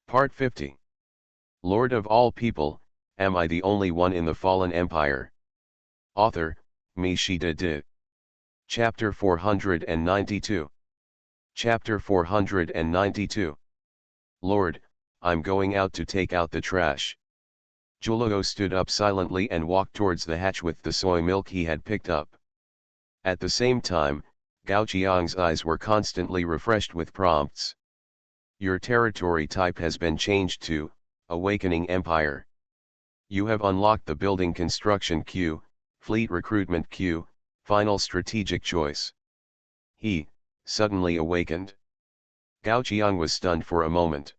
Part 50. Lord of all people, am I the only one in the fallen empire? Author, MaleProtagonist. Chapter 492. Chapter 492. Lord, I'm going out to take out the trash. Julio stood up silently and walked towards the hatch with the soy milk he had picked up. At the same time, Gao Qiang's eyes were constantly refreshed with prompts. Your territory type has been changed to Awakening Empire. You have unlocked the building construction queue, fleet recruitment queue, final strategic choice. He suddenly awakened. Gao Qiang was stunned for a moment.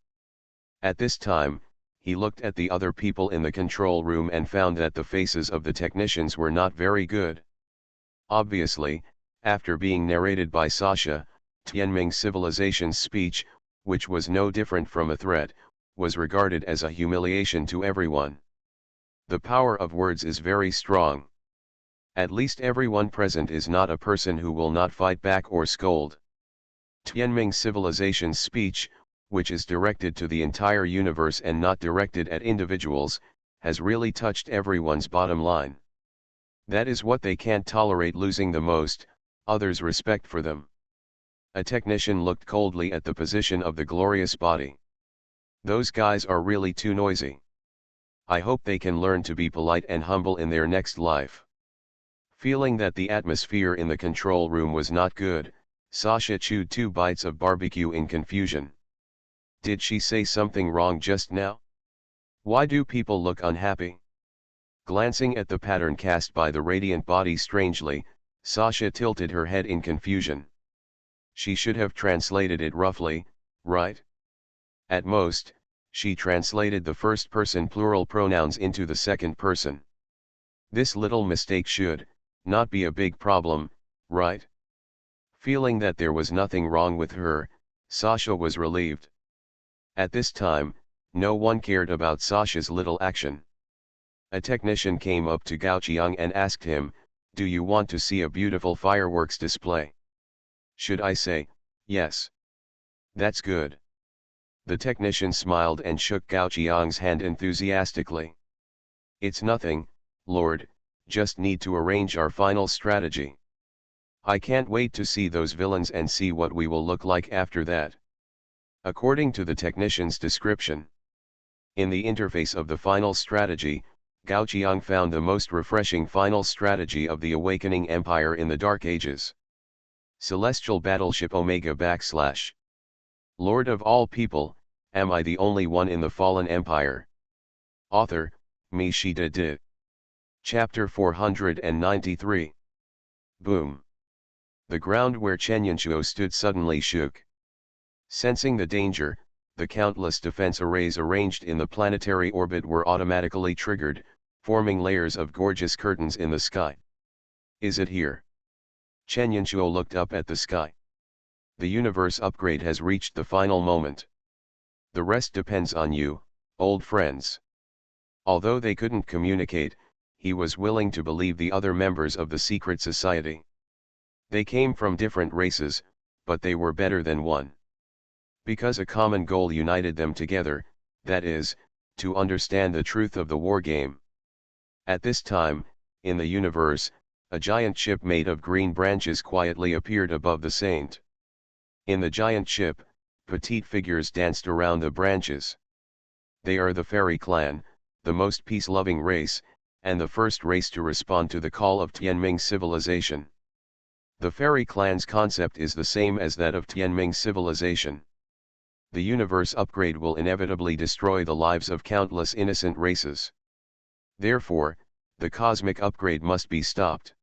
At this time, he looked at the other people in the control room and found that the faces of the technicians were not very good. Obviously, after being narrated by Sasha, Tianming civilization's speech, which was no different from a threat, was regarded as a humiliation to everyone. The power of words is very strong. At least everyone present is not a person who will not fight back or scold. Tianming civilization's speech, which is directed to the entire universe and not directed at individuals, has really touched everyone's bottom line. That is what they can't tolerate losing the most, others' respect for them. A technician looked coldly at the position of the glorious body. Those guys are really too noisy. I hope they can learn to be polite and humble in their next life. Feeling that the atmosphere in the control room was not good, Sasha chewed 2 bites of barbecue in confusion. Did she say something wrong just now? Why do people look unhappy? Glancing at the pattern cast by the radiant body strangely, Sasha tilted her head in confusion. She should have translated it roughly, right? At most, she translated the first person plural pronouns into the second person. This little mistake should not be a big problem, right? Feeling that there was nothing wrong with her, Sasha was relieved. At this time, no one cared about Sasha's little action. A technician came up to Gao Qiang and asked him, "Do you want to see a beautiful fireworks display?" Should I say, yes? That's good. The technician smiled and shook Gao Qiang's hand enthusiastically. It's nothing, Lord, just need to arrange our final strategy. I can't wait to see those villains and see what we will look like after that. According to the technician's description, in the interface of the final strategy, Gao Qiang found the most refreshing final strategy of the Awakening Empire in the Dark Ages. Celestial Battleship Omega / Lord of all people, am I the only one in the fallen empire? Author, MaleProtagonist. Chapter 493. Boom. The ground where Chen Yanchuo stood suddenly shook. Sensing the danger, the countless defense arrays arranged in the planetary orbit were automatically triggered, forming layers of gorgeous curtains in the sky. Is it here? Chen Yanchuo looked up at the sky. The universe upgrade has reached the final moment. The rest depends on you, old friends. Although they couldn't communicate, he was willing to believe the other members of the secret society. They came from different races, but they were better than one. Because a common goal united them together, that is, to understand the truth of the war game. At this time, in the universe, a giant ship made of green branches quietly appeared above the saint. In the giant ship, petite figures danced around the branches. They are the fairy clan, the most peace-loving race, and the first race to respond to the call of Tianming civilization. The fairy clan's concept is the same as that of Tianming civilization. The universe upgrade will inevitably destroy the lives of countless innocent races. Therefore, the cosmic upgrade must be stopped.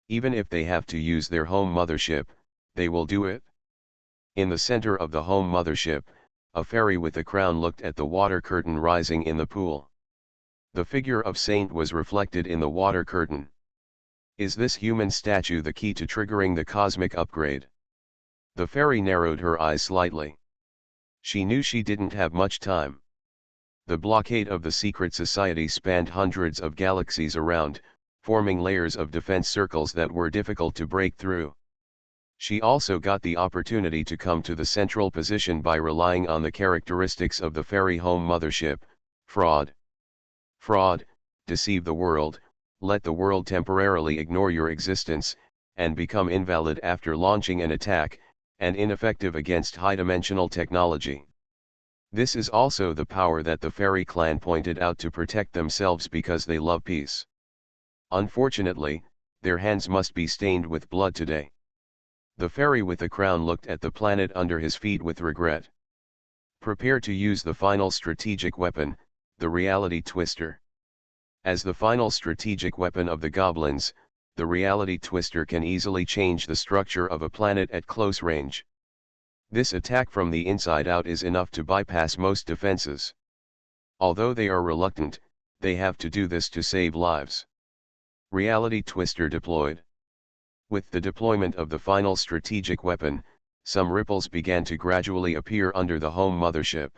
Even if they have to use their home mothership, they will do it. In the center of the home mothership, a fairy with a crown looked at the water curtain rising in the pool. The figure of Saint was reflected in the water curtain. Is this human statue the key to triggering the cosmic upgrade? The fairy narrowed her eyes slightly. She knew she didn't have much time. The blockade of the secret society spanned hundreds of galaxies around, forming layers of defense circles that were difficult to break through. She also got the opportunity to come to the central position by relying on the characteristics of the fairy home mothership: fraud. Fraud, deceive the world, let the world temporarily ignore your existence, and become invalid after launching an attack, and ineffective against high-dimensional technology. This is also the power that the fairy clan pointed out to protect themselves because they love peace. Unfortunately, their hands must be stained with blood today. The fairy with the crown looked at the planet under his feet with regret. Prepare to use the final strategic weapon, the reality twister. As the final strategic weapon of the goblins, the reality twister can easily change the structure of a planet at close range. This attack from the inside out is enough to bypass most defenses. Although they are reluctant, they have to do this to save lives. Reality twister deployed. With the deployment of the final strategic weapon, some ripples began to gradually appear under the home mothership.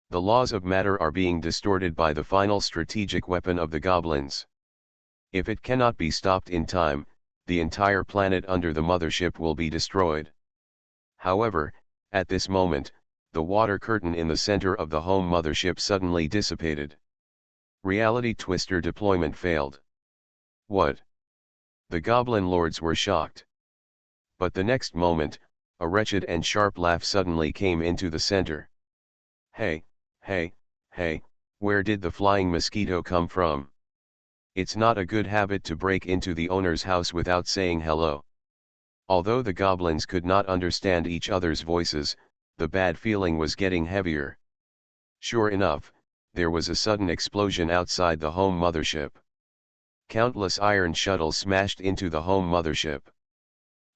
The laws of matter are being distorted by the final strategic weapon of the goblins. If it cannot be stopped in time, the entire planet under the mothership will be destroyed. However, at this moment, the water curtain in the center of the home mothership suddenly dissipated. Reality twister deployment failed. What? The goblin lords were shocked. But the next moment, a wretched and sharp laugh suddenly came into the center. Hey, hey, hey, where did the flying mosquito come from? It's not a good habit to break into the owner's house without saying hello. Although the goblins could not understand each other's voices, the bad feeling was getting heavier. Sure enough, there was a sudden explosion outside the home mothership. Countless iron shuttles smashed into the home mothership.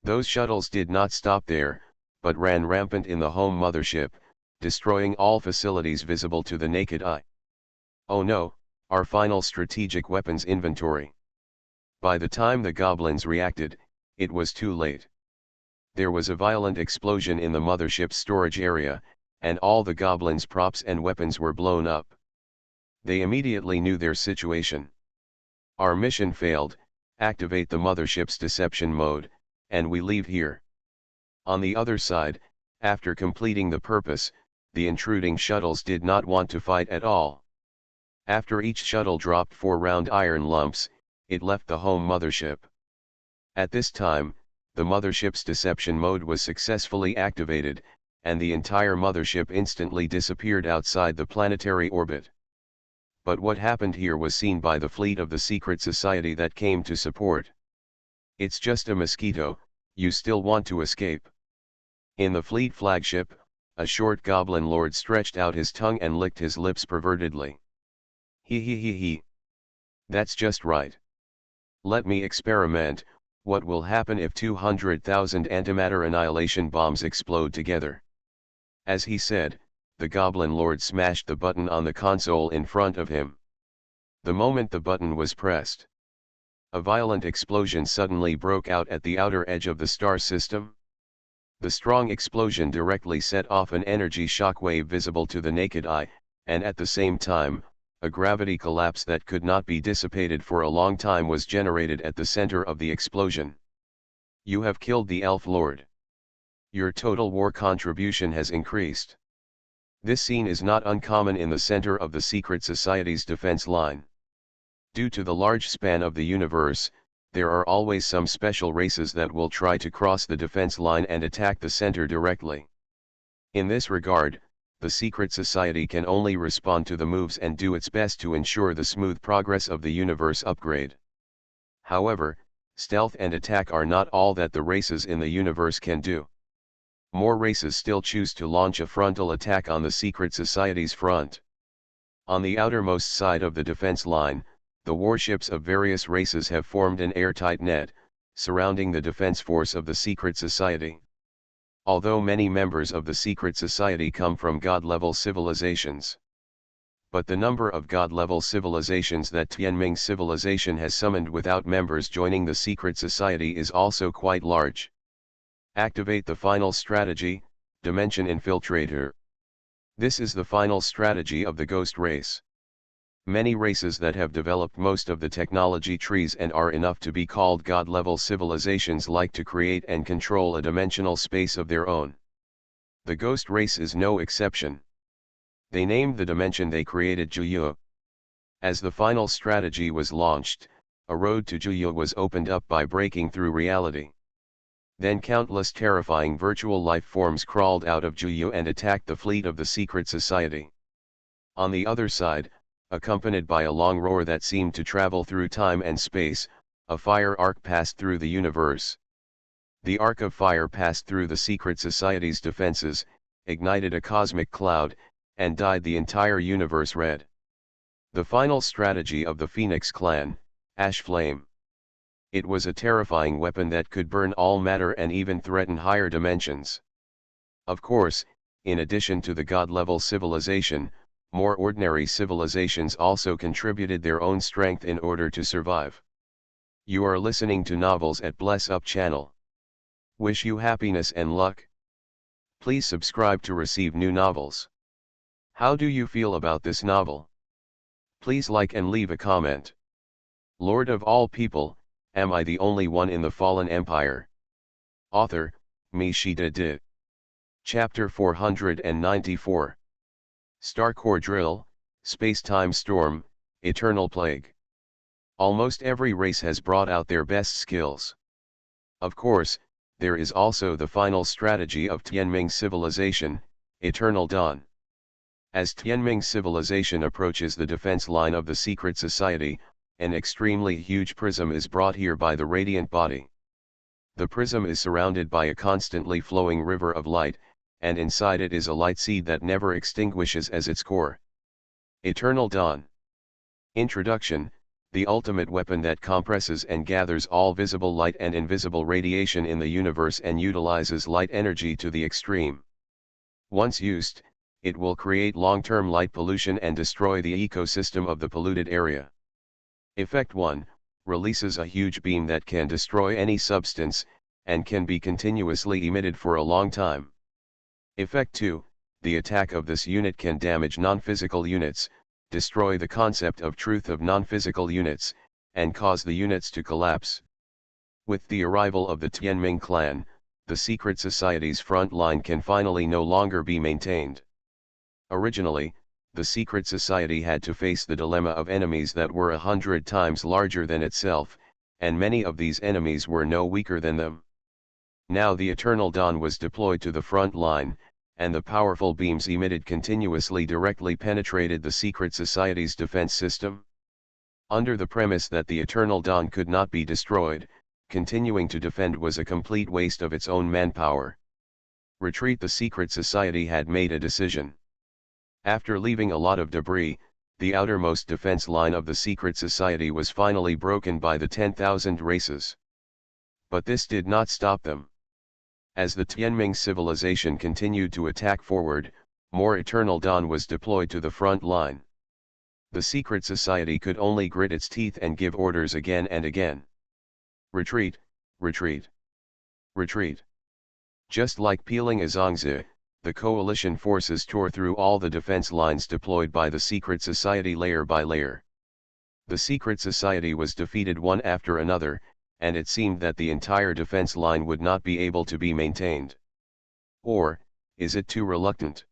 Those shuttles did not stop there, but ran rampant in the home mothership, destroying all facilities visible to the naked eye. Oh no, our final strategic weapons inventory. By the time the goblins reacted, it was too late. There was a violent explosion in the mothership's storage area, and all the goblins' props and weapons were blown up. They immediately knew their situation. Our mission failed, activate the mothership's deception mode, and we leave here. On the other side, after completing the purpose, the intruding shuttles did not want to fight at all. After each shuttle dropped 4 round iron lumps, it left the home mothership. At this time, the mothership's deception mode was successfully activated, and the entire mothership instantly disappeared outside the planetary orbit. But what happened here was seen by the fleet of the secret society that came to support. It's just a mosquito, you still want to escape? In the fleet flagship, a short goblin lord stretched out his tongue and licked his lips pervertedly. He. That's just right. Let me experiment. What will happen if 200,000 antimatter annihilation bombs explode together? As he said, the goblin lord smashed the button on the console in front of him. The moment the button was pressed, a violent explosion suddenly broke out at the outer edge of the star system. The strong explosion directly set off an energy shockwave visible to the naked eye, and at the same time, a gravity collapse that could not be dissipated for a long time was generated at the center of the explosion. You have killed the Elf Lord. Your total war contribution has increased. This scene is not uncommon in the center of the secret society's defense line. Due to the large span of the universe, there are always some special races that will try to cross the defense line and attack the center directly. In this regard, the secret society can only respond to the moves and do its best to ensure the smooth progress of the universe upgrade. However, stealth and attack are not all that the races in the universe can do. More races still choose to launch a frontal attack on the secret society's front. On the outermost side of the defense line, the warships of various races have formed an airtight net, surrounding the defense force of the secret society. Although many members of the secret society come from god-level civilizations, but the number of god-level civilizations that Tianming civilization has summoned without members joining the secret society is also quite large. Activate the final strategy, Dimension Infiltrator. This is the final strategy of the Ghost race. Many races that have developed most of the technology trees and are enough to be called god-level civilizations like to create and control a dimensional space of their own. The ghost race is no exception. They named the dimension they created Juyu. As the final strategy was launched, a road to Juyu was opened up by breaking through reality. Then countless terrifying virtual life forms crawled out of Juyu and attacked the fleet of the secret society. On the other side, accompanied by a long roar that seemed to travel through time and space, a fire arc passed through the universe. The arc of fire passed through the secret society's defenses, ignited a cosmic cloud, and dyed the entire universe red. The final strategy of the Phoenix clan, Ash Flame. It was a terrifying weapon that could burn all matter and even threaten higher dimensions. Of course, in addition to the god-level civilization, more ordinary civilizations also contributed their own strength in order to survive. You are listening to Novels at Bless Up channel. Wish you happiness and luck. Please subscribe to receive new novels. How do you feel about this novel? Please like and leave a comment. Lord of all people, am I the only one in the fallen empire? Author, MaleProtagonist. Chapter 494. Starcore Drill, Space-Time Storm, Eternal Plague. Almost every race has brought out their best skills. Of course, there is also the final strategy of Tianming civilization, Eternal Dawn. As Tianming civilization approaches the defense line of the secret society, an extremely huge prism is brought here by the radiant body. The prism is surrounded by a constantly flowing river of light, and inside it is a light seed that never extinguishes as its core. Eternal Dawn. Introduction: the ultimate weapon that compresses and gathers all visible light and invisible radiation in the universe and utilizes light energy to the extreme. Once used, it will create long-term light pollution and destroy the ecosystem of the polluted area. Effect 1, releases a huge beam that can destroy any substance, and can be continuously emitted for a long time. Effect 2, the attack of this unit can damage non-physical units, destroy the concept of truth of non-physical units, and cause the units to collapse. With the arrival of the Tianming clan, the secret society's front line can finally no longer be maintained. Originally, the secret society had to face the dilemma of enemies that were 100 times larger than itself, and many of these enemies were no weaker than them. Now the Eternal Dawn was deployed to the front line, and the powerful beams emitted continuously directly penetrated the secret society's defense system. Under the premise that the Eternal Dawn could not be destroyed, continuing to defend was a complete waste of its own manpower. Retreat. The secret society had made a decision. After leaving a lot of debris, the outermost defense line of the secret society was finally broken by the 10,000 races. But this did not stop them. As the Tianming civilization continued to attack forward, more Eternal Dawn was deployed to the front line. The secret society could only grit its teeth and give orders again and again. Retreat, retreat, retreat. Just like peeling a zongzi, the coalition forces tore through all the defense lines deployed by the secret society layer by layer. The secret society was defeated one after another, and it seemed that the entire defense line would not be able to be maintained. Or, is it too reluctant?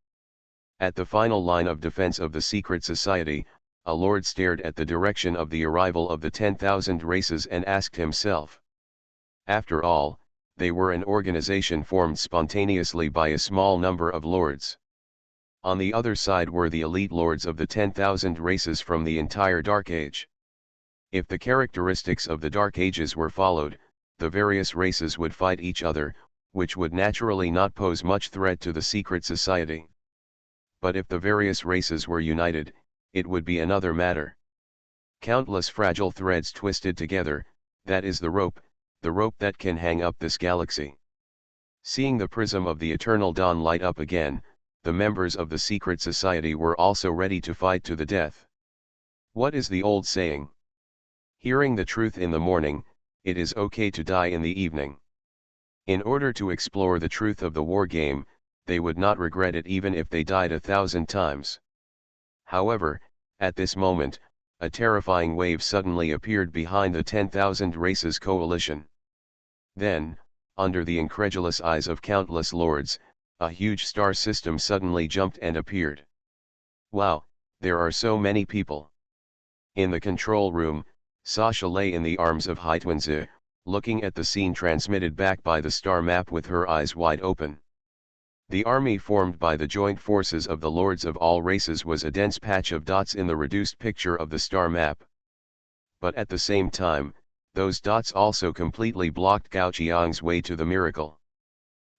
At the final line of defense of the secret society, a lord stared at the direction of the arrival of the 10,000 races and asked himself. After all, they were an organization formed spontaneously by a small number of lords. On the other side were the elite lords of the 10,000 races from the entire Dark Age. If the characteristics of the Dark Ages were followed, the various races would fight each other, which would naturally not pose much threat to the secret society. But if the various races were united, it would be another matter. Countless fragile threads twisted together, that is the rope that can hang up this galaxy. Seeing the prism of the Eternal Dawn light up again, the members of the secret society were also ready to fight to the death. What is the old saying? Hearing the truth in the morning, it is okay to die in the evening. In order to explore the truth of the war game, they would not regret it even if they died 1,000 times. However, At this moment, a terrifying wave suddenly appeared behind the 10,000 races coalition. Then, under the incredulous eyes of countless lords, a huge star system suddenly jumped and appeared. Wow, there are so many people. In the control room, Sasha lay in the arms of Haitwenze, looking at the scene transmitted back by the star map with her eyes wide open. The army formed by the joint forces of the lords of all races was a dense patch of dots in the reduced picture of the star map. But at the same time, those dots also completely blocked Gao Qiang's way to the miracle.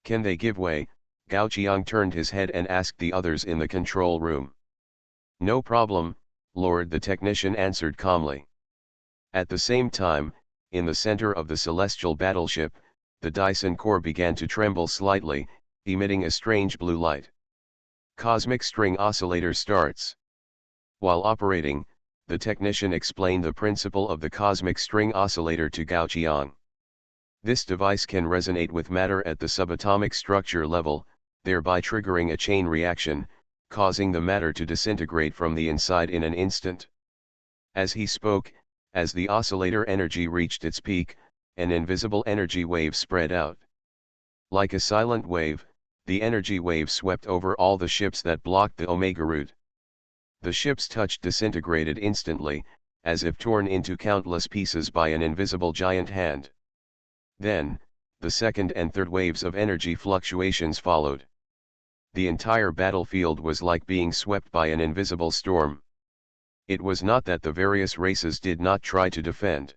Can they give way? Gao Qiang turned his head and asked the others in the control room. No problem, Lord, the technician answered calmly. At the same time, in the center of the celestial battleship, the Dyson core began to tremble slightly, emitting a strange blue light. Cosmic string oscillator starts. While operating, the technician explained the principle of the cosmic string oscillator to Gao Qiang. This device can resonate with matter at the subatomic structure level, thereby triggering a chain reaction, causing the matter to disintegrate from the inside in an instant. As he spoke, as the oscillator energy reached its peak, an invisible energy wave spread out. Like a silent wave, the energy wave swept over all the ships that blocked the Omega route. The ships touched disintegrated instantly, as if torn into countless pieces by an invisible giant hand. Then, the second and third waves of energy fluctuations followed. The entire battlefield was like being swept by an invisible storm. It was not that the various races did not try to defend.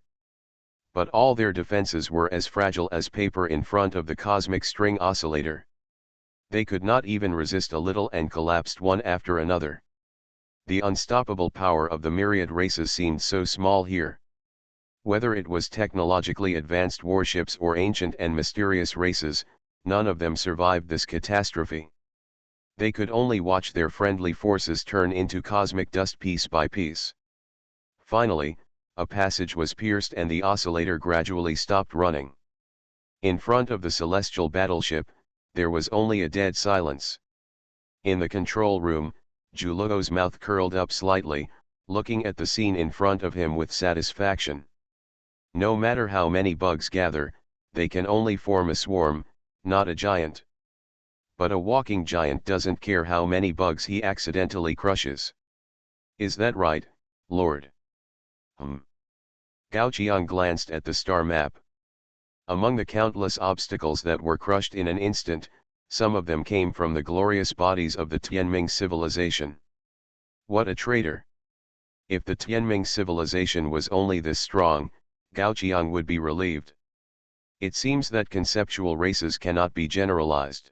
But all their defenses were as fragile as paper in front of the cosmic string oscillator. They could not even resist a little and collapsed one after another. The unstoppable power of the myriad races seemed so small here. Whether it was technologically advanced warships or ancient and mysterious races, none of them survived this catastrophe. They could only watch their friendly forces turn into cosmic dust piece by piece. Finally, a passage was pierced and the oscillator gradually stopped running. In front of the celestial battleship, there was only a dead silence. In the control room, Zhuluo's mouth curled up slightly, looking at the scene in front of him with satisfaction. No matter how many bugs gather, they can only form a swarm, not a giant. But a walking giant doesn't care how many bugs he accidentally crushes. Is that right, Lord? Gao Qiang glanced at the star map. Among the countless obstacles that were crushed in an instant, some of them came from the glorious bodies of the Tianming civilization. What a traitor! If the Tianming civilization was only this strong, Gao Qiang would be relieved. It seems that conceptual races cannot be generalized.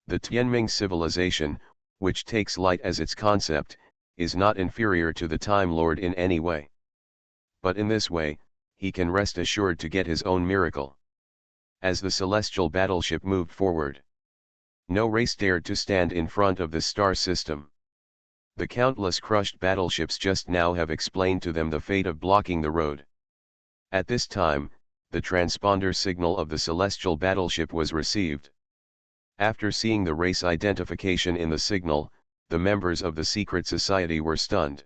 The Tianming civilization, which takes light as its concept, is not inferior to the Time Lord in any way. But in this way, he can rest assured to get his own miracle. As the celestial battleship moved forward, no race dared to stand in front of the star system. The countless crushed battleships just now have explained to them the fate of blocking the road. At this time, the transponder signal of the celestial battleship was received. After seeing the race identification in the signal, the members of the secret society were stunned.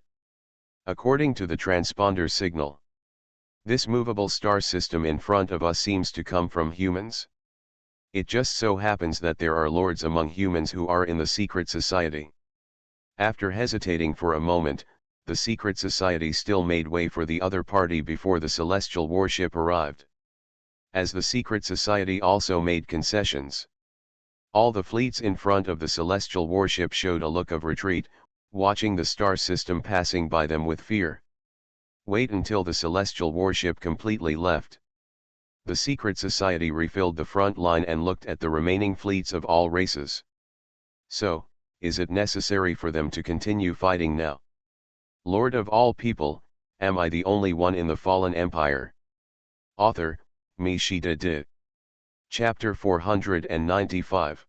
According to the transponder signal, this movable star system in front of us seems to come from humans. It just so happens that there are lords among humans who are in the secret society. After hesitating for a moment, the secret society still made way for the other party before the celestial warship arrived. As the secret society also made concessions, all the fleets in front of the celestial warship showed a look of retreat, watching the star system passing by them with fear. Wait until the celestial warship completely left. The secret society refilled the front line and looked at the remaining fleets of all races. So, is it necessary for them to continue fighting now? Lord of all people, am I the only one in the fallen empire? Author, Mi-shi-de. Chapter 495.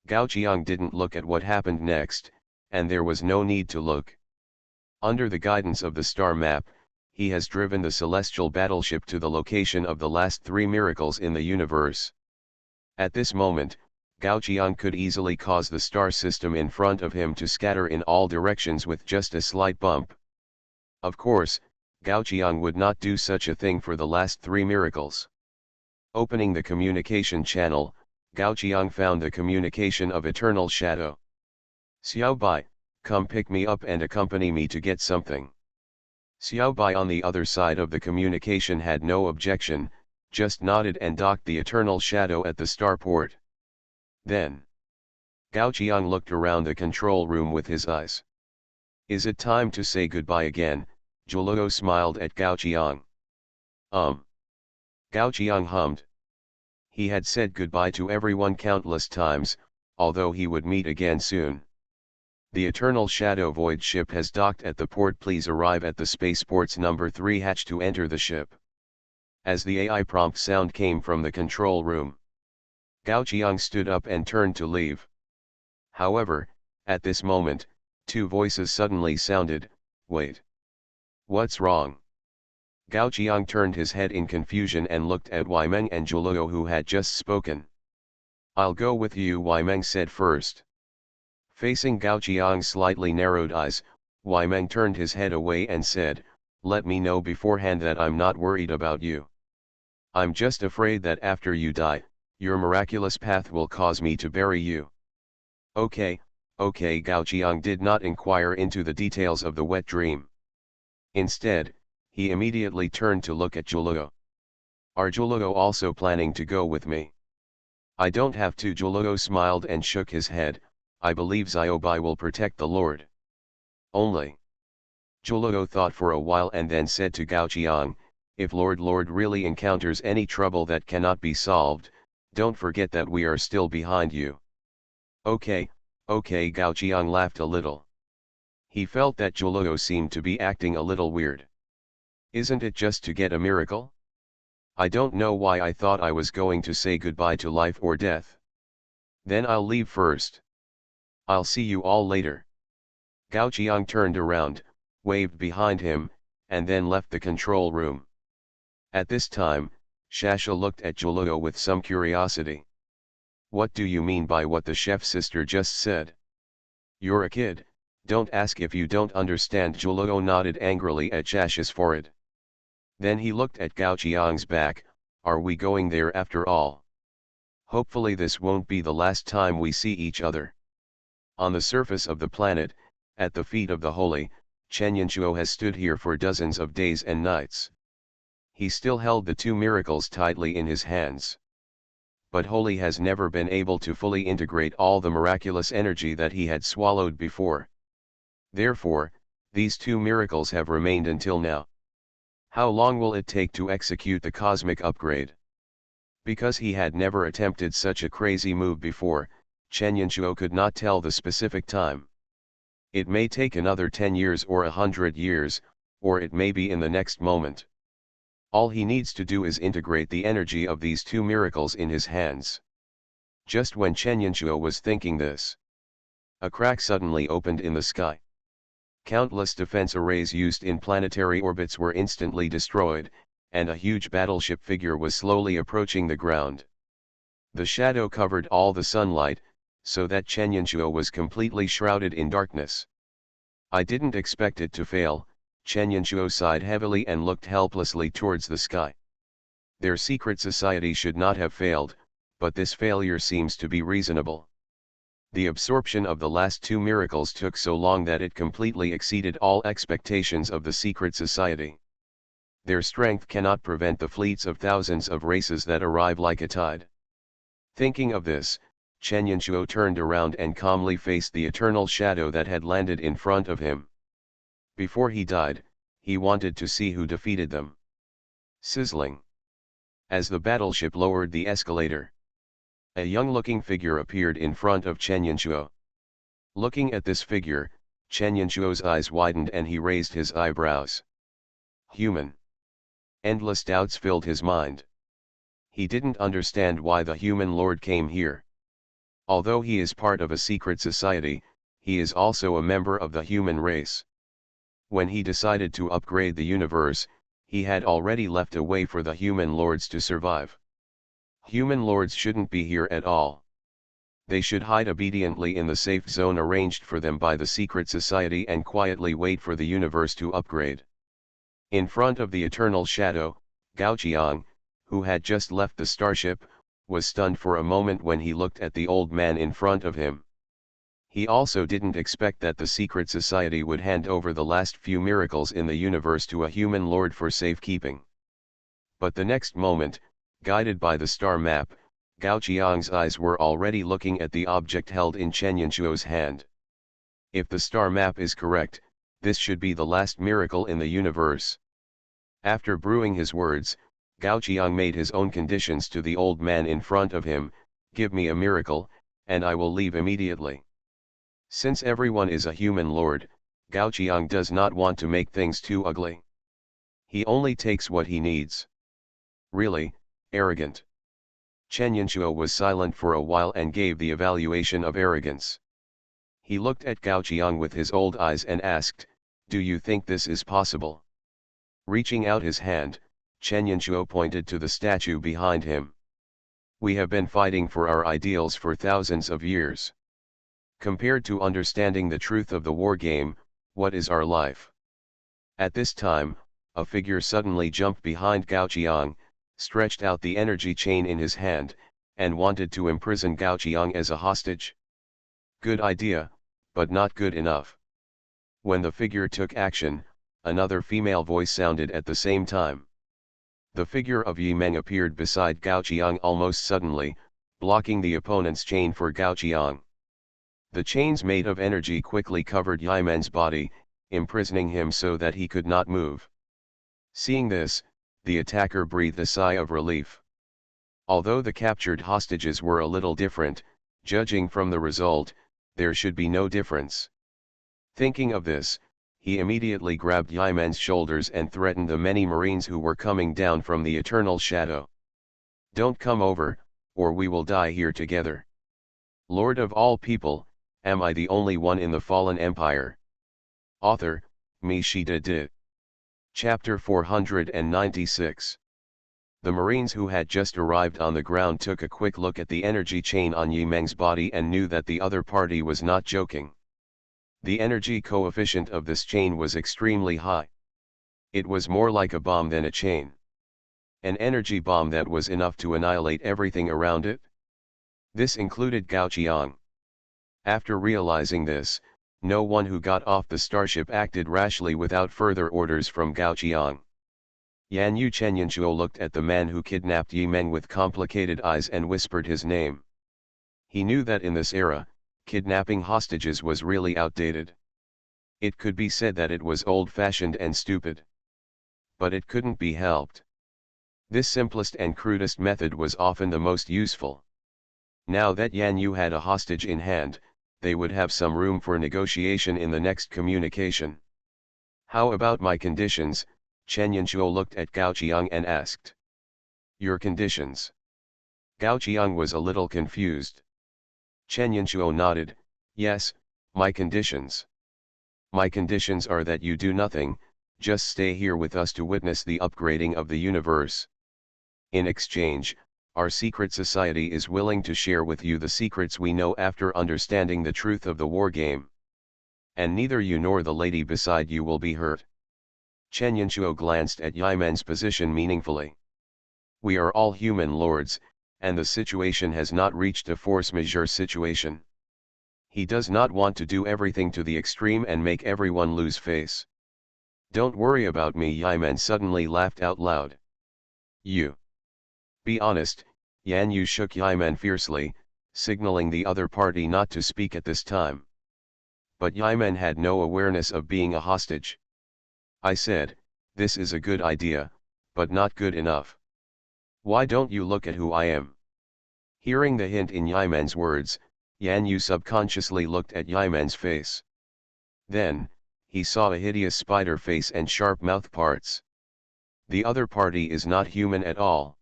Gao Qiang didn't look at what happened next, and there was no need to look. Under the guidance of the star map, he has driven the celestial battleship to the location of the last three miracles in the universe. At this moment, Gao Qiang could easily cause the star system in front of him to scatter in all directions with just a slight bump. Of course, Gao Qiang would not do such a thing for the last three miracles. Opening the communication channel, Gao Qiang found the communication of Eternal Shadow. "Xiao Bai, come pick me up and accompany me to get something." Xiao Bai on the other side of the communication had no objection, just nodded and docked the Eternal Shadow at the starport. Then, Gao Qiang looked around the control room with his eyes. "Is it time to say goodbye again?" Zhuoluo smiled at Gao Qiang. Gao Qiang hummed. He had said goodbye to everyone countless times, although he would meet again soon. "The Eternal Shadow Void ship has docked at the port. Please arrive at the spaceport's number 3 hatch to enter the ship." As the AI prompt sound came from the control room, Gao Qiang stood up and turned to leave. However, at this moment, two voices suddenly sounded. "Wait. What's wrong?" Gao Qiang turned his head in confusion and looked at Wei Meng and Zhuoluo, who had just spoken. "I'll go with you," Wei Meng said first. Facing Gao Qiang's slightly narrowed eyes, Wei Meng turned his head away and said, "Let me know beforehand that I'm not worried about you. I'm just afraid that after you die, your miraculous path will cause me to bury you." Okay, Gao Qiang did not inquire into the details of the wet dream. Instead, he immediately turned to look at Zhuoluo. "Are Zhuoluo also planning to go with me?" "I don't have to." Zhuoluo smiled and shook his head. "I believe Xiao Bai will protect the Lord." "Only?" Zhuoluo thought for a while and then said to Gao Qiang, "If Lord really encounters any trouble that cannot be solved, don't forget that we are still behind you." Okay, Gao Qiang laughed a little. He felt that Zhuoluo seemed to be acting a little weird. "Isn't it just to get a miracle? I don't know why I thought I was going to say goodbye to life or death. Then I'll leave first. I'll see you all later." Gao Qiang turned around, waved behind him, and then left the control room. At this time, Shasha looked at Zhuoluo with some curiosity. "What do you mean by what the chef sister just said?" "You're a kid, don't ask if you don't understand." Zhuoluo nodded angrily at Shasha's forehead. Then he looked at Gao Qiang's back. "Are we going there after all? Hopefully this won't be the last time we see each other." On the surface of the planet, at the feet of the holy, Chen Yanchuo has stood here for dozens of days and nights. He still held the two miracles tightly in his hands. But Holy has never been able to fully integrate all the miraculous energy that he had swallowed before. Therefore, these two miracles have remained until now. How long will it take to execute the cosmic upgrade? Because he had never attempted such a crazy move before, Chen Yanchuo could not tell the specific time. It may take another 10 years or 100 years, or it may be in the next moment. All he needs to do is integrate the energy of these two miracles in his hands. Just when Chen Yanchuo was thinking this, a crack suddenly opened in the sky. Countless defense arrays used in planetary orbits were instantly destroyed, and a huge battleship figure was slowly approaching the ground. The shadow covered all the sunlight, so that Chen Yanchuo was completely shrouded in darkness. "I didn't expect it to fail." Chen Yanchuo sighed heavily and looked helplessly towards the sky. Their secret society should not have failed, but this failure seems to be reasonable. The absorption of the last two miracles took so long that it completely exceeded all expectations of the secret society. Their strength cannot prevent the fleets of thousands of races that arrive like a tide. Thinking of this, Chen Yanchuo turned around and calmly faced the eternal shadow that had landed in front of him. Before he died, he wanted to see who defeated them. Sizzling. As the battleship lowered the escalator, a young-looking figure appeared in front of Chen Yanchuo. Looking at this figure, Chen Yanchuo's eyes widened and he raised his eyebrows. Human. Endless doubts filled his mind. He didn't understand why the human lord came here. Although he is part of a secret society, he is also a member of the human race. When he decided to upgrade the universe, he had already left a way for the human lords to survive. Human lords shouldn't be here at all. They should hide obediently in the safe zone arranged for them by the secret society and quietly wait for the universe to upgrade. In front of the eternal shadow, Gao Qiang, who had just left the starship, was stunned for a moment when he looked at the old man in front of him. He also didn't expect that the secret society would hand over the last few miracles in the universe to a human lord for safekeeping. But the next moment, guided by the star map, Gao Qiang's eyes were already looking at the object held in Chen Yanchuo's hand. If the star map is correct, this should be the last miracle in the universe. After brewing his words, Gao Qiang made his own conditions to the old man in front of him: give me a miracle, and I will leave immediately. Since everyone is a human lord, Gao Qiang does not want to make things too ugly. He only takes what he needs. Really, arrogant. Chen Yanchuo was silent for a while and gave the evaluation of arrogance. He looked at Gao Qiang with his old eyes and asked, do you think this is possible? Reaching out his hand, Chen Yanchuo pointed to the statue behind him. We have been fighting for our ideals for thousands of years. Compared to understanding the truth of the war game, what is our life? At this time, a figure suddenly jumped behind Gao Qiang, stretched out the energy chain in his hand, and wanted to imprison Gao Qiang as a hostage. Good idea, but not good enough. When the figure took action, another female voice sounded at the same time. The figure of Yi Meng appeared beside Gao Qiang almost suddenly, blocking the opponent's chain for Gao Qiang. The chains made of energy quickly covered Yi Meng's body, imprisoning him so that he could not move. Seeing this, the attacker breathed a sigh of relief. Although the captured hostages were a little different, judging from the result, there should be no difference. Thinking of this, he immediately grabbed Yi Meng's shoulders and threatened the many Marines who were coming down from the eternal shadow. Don't come over, or we will die here together. Lord of all people, am I the only one in the fallen empire? Author, MaleProtagonist. Chapter 496. The Marines who had just arrived on the ground took a quick look at the energy chain on Yi Meng's body and knew that the other party was not joking. The energy coefficient of this chain was extremely high. It was more like a bomb than a chain. An energy bomb that was enough to annihilate everything around it. This included Gao Qiang. After realizing this, no one who got off the starship acted rashly without further orders from Gao Qiang. Yan Yu Chen Yanchuo looked at the man who kidnapped Yi Meng with complicated eyes and whispered his name. He knew that in this era, kidnapping hostages was really outdated. It could be said that it was old-fashioned and stupid. But it couldn't be helped. This simplest and crudest method was often the most useful. Now that Yan Yu had a hostage in hand, they would have some room for negotiation in the next communication. How about my conditions? Chen Yanchuo looked at Gao Qiang and asked. Your conditions? Gao Qiang was a little confused. Chen Yanchuo nodded. Yes, my conditions. My conditions are that you do nothing, just stay here with us to witness the upgrading of the universe. In exchange, our secret society is willing to share with you the secrets we know after understanding the truth of the war game. And neither you nor the lady beside you will be hurt. Chen Yanchuo glanced at Yi Meng's position meaningfully. We are all human lords, and the situation has not reached a force majeure situation. He does not want to do everything to the extreme and make everyone lose face. Don't worry about me. Yi Meng suddenly laughed out loud. You. Be honest. Yan Yu shook Yi Meng fiercely, signaling the other party not to speak at this time. But Yi Meng had no awareness of being a hostage. I said, this is a good idea, but not good enough. Why don't you look at who I am? Hearing the hint in Yi Meng's words, Yan Yu subconsciously looked at Yi Meng's face. Then, he saw a hideous spider face and sharp mouth parts. The other party is not human at all.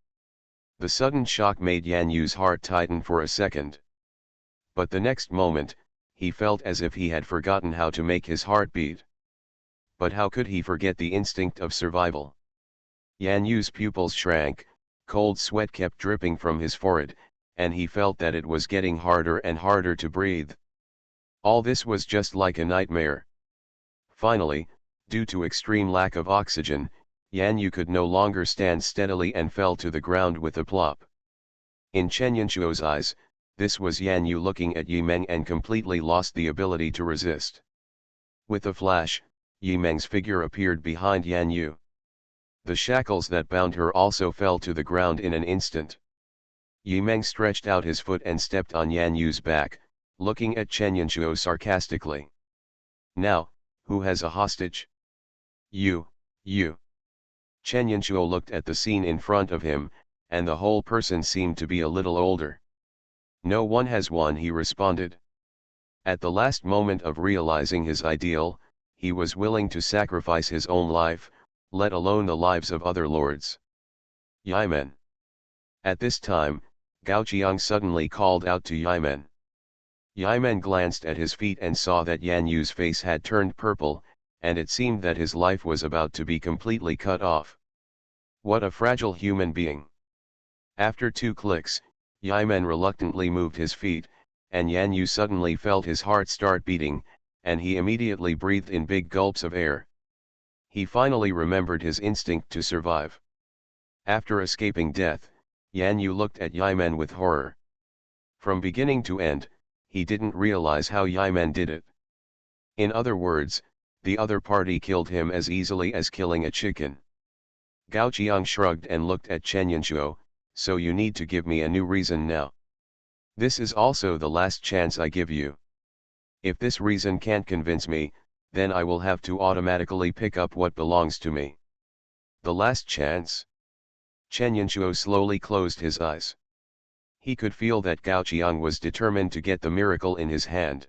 The sudden shock made Yan Yu's heart tighten for a second. But the next moment, he felt as if he had forgotten how to make his heart beat. But how could he forget the instinct of survival? Yan Yu's pupils shrank, cold sweat kept dripping from his forehead, and he felt that it was getting harder and harder to breathe. All this was just like a nightmare. Finally, due to extreme lack of oxygen, Yan Yu could no longer stand steadily and fell to the ground with a plop. In Chen Yanchuo's eyes, this was Yan Yu looking at Yi Meng and completely lost the ability to resist. With a flash, Yi Meng's figure appeared behind Yan Yu. The shackles that bound her also fell to the ground in an instant. Yi Meng stretched out his foot and stepped on Yan Yu's back, looking at Chen Yanchuo sarcastically. "Now, who has a hostage?" You. Chen Yanchuo looked at the scene in front of him, and the whole person seemed to be a little older. "No one has one," he responded. At the last moment of realizing his ideal, he was willing to sacrifice his own life, let alone the lives of other lords. "Yimen." At this time, Gao Qiang suddenly called out to Yimen. Yimen glanced at his feet and saw that Yan Yu's face had turned purple, and it seemed that his life was about to be completely cut off. What a fragile human being. After 2 clicks, Yimen reluctantly moved his feet, and Yan Yu suddenly felt his heart start beating, and he immediately breathed in big gulps of air. He finally remembered his instinct to survive. After escaping death, Yan Yu looked at Yimen with horror. From beginning to end, he didn't realize how Yimen did it. In other words, the other party killed him as easily as killing a chicken. Gao Qiang shrugged and looked at Chen Yanchuo. "So you need to give me a new reason now. This is also the last chance I give you. If this reason can't convince me, then I will have to automatically pick up what belongs to me." The last chance? Chen Yanchuo slowly closed his eyes. He could feel that Gao Qiang was determined to get the miracle in his hand.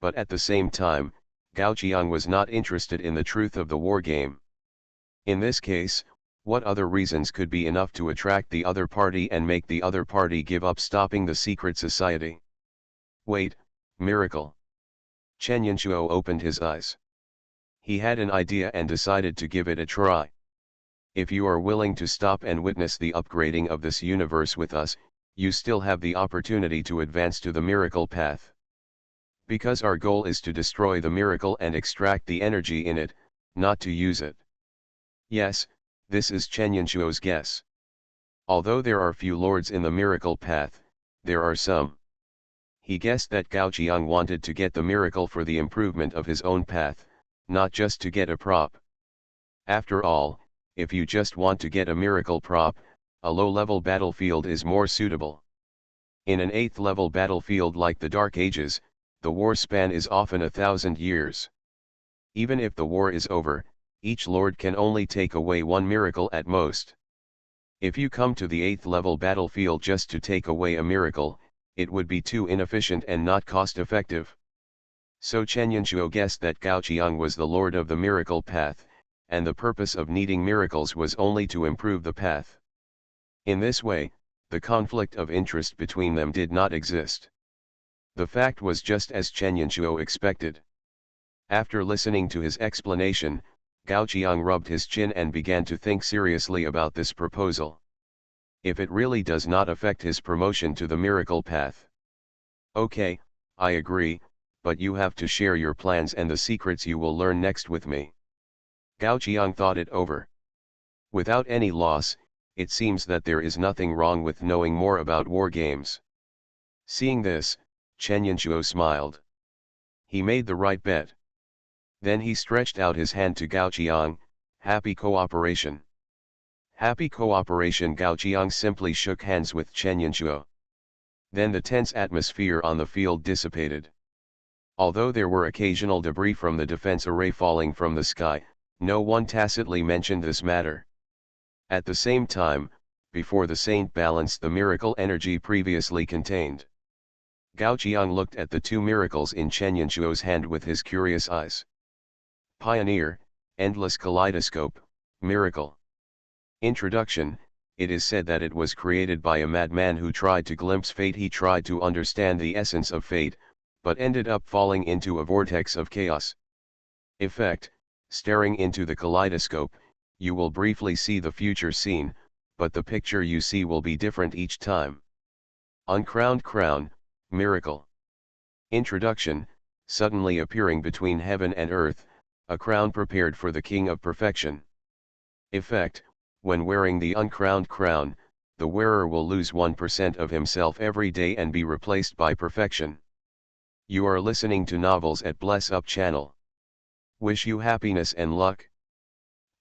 But at the same time, Gao Qiang was not interested in the truth of the war game. In this case, what other reasons could be enough to attract the other party and make the other party give up stopping the secret society? Wait, miracle. Chen Yanchuo opened his eyes. He had an idea and decided to give it a try. If you are willing to stop and witness the upgrading of this universe with us, you still have the opportunity to advance to the miracle path. Because our goal is to destroy the miracle and extract the energy in it, not to use it. Yes, this is Chen Yanchuo's guess. Although there are few lords in the miracle path, there are some. He guessed that Gao Qiang wanted to get the miracle for the improvement of his own path, not just to get a prop. After all, if you just want to get a miracle prop, a low-level battlefield is more suitable. In an 8th-level battlefield like the Dark Ages, the war span is often 1,000 years. Even if the war is over, each lord can only take away one miracle at most. If you come to the 8th-level battlefield just to take away a miracle, it would be too inefficient and not cost-effective. So Chen Yanchuo guessed that Gao Qiang was the lord of the miracle path, and the purpose of needing miracles was only to improve the path. In this way, the conflict of interest between them did not exist. The fact was just as Chen Yanchuo expected. After listening to his explanation, Gao Qiang rubbed his chin and began to think seriously about this proposal. If it really does not affect his promotion to the miracle path. Okay, I agree, but you have to share your plans and the secrets you will learn next with me. Gao Qiang thought it over. Without any loss, it seems that there is nothing wrong with knowing more about war games. Seeing this, Chen Yanchuo smiled. He made the right bet. Then he stretched out his hand to Gao Qiang. "Happy cooperation." Happy cooperation. Gao Qiang simply shook hands with Chen Yanchuo. Then the tense atmosphere on the field dissipated. Although there were occasional debris from the defense array falling from the sky, no one tacitly mentioned this matter. At the same time, before the saint balanced the miracle energy previously contained. Gao Qiang looked at the 2 miracles in Chen Yanchuo's hand with his curious eyes. Pioneer, Endless Kaleidoscope, Miracle. Introduction. It is said that it was created by a madman who tried to glimpse fate. He tried to understand the essence of fate, but ended up falling into a vortex of chaos. Effect. Staring into the kaleidoscope, you will briefly see the future scene, but the picture you see will be different each time. Uncrowned crown, miracle. Introduction, suddenly appearing between heaven and earth, a crown prepared for the King of Perfection. Effect, when wearing the uncrowned crown, the wearer will lose 1% of himself every day and be replaced by perfection. You are listening to Novels at Bless Up channel. Wish you happiness and luck.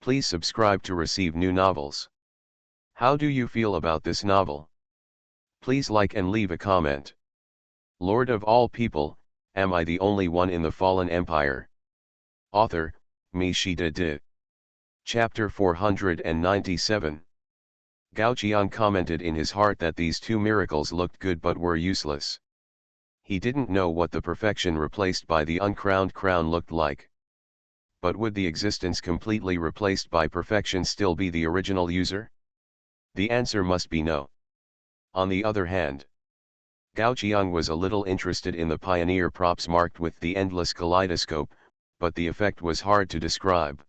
Please subscribe to receive new novels. How do you feel about this novel? Please like and leave a comment. Lord of all people, am I the only one in the fallen empire? Author, MaleProtagonist. Chapter 497. Gao Qiang commented in his heart that these two miracles looked good but were useless. He didn't know what the perfection replaced by the uncrowned crown looked like. But would the existence completely replaced by perfection still be the original user? The answer must be no. On the other hand, Gao Qiang was a little interested in the pioneer props marked with the endless kaleidoscope, but the effect was hard to describe.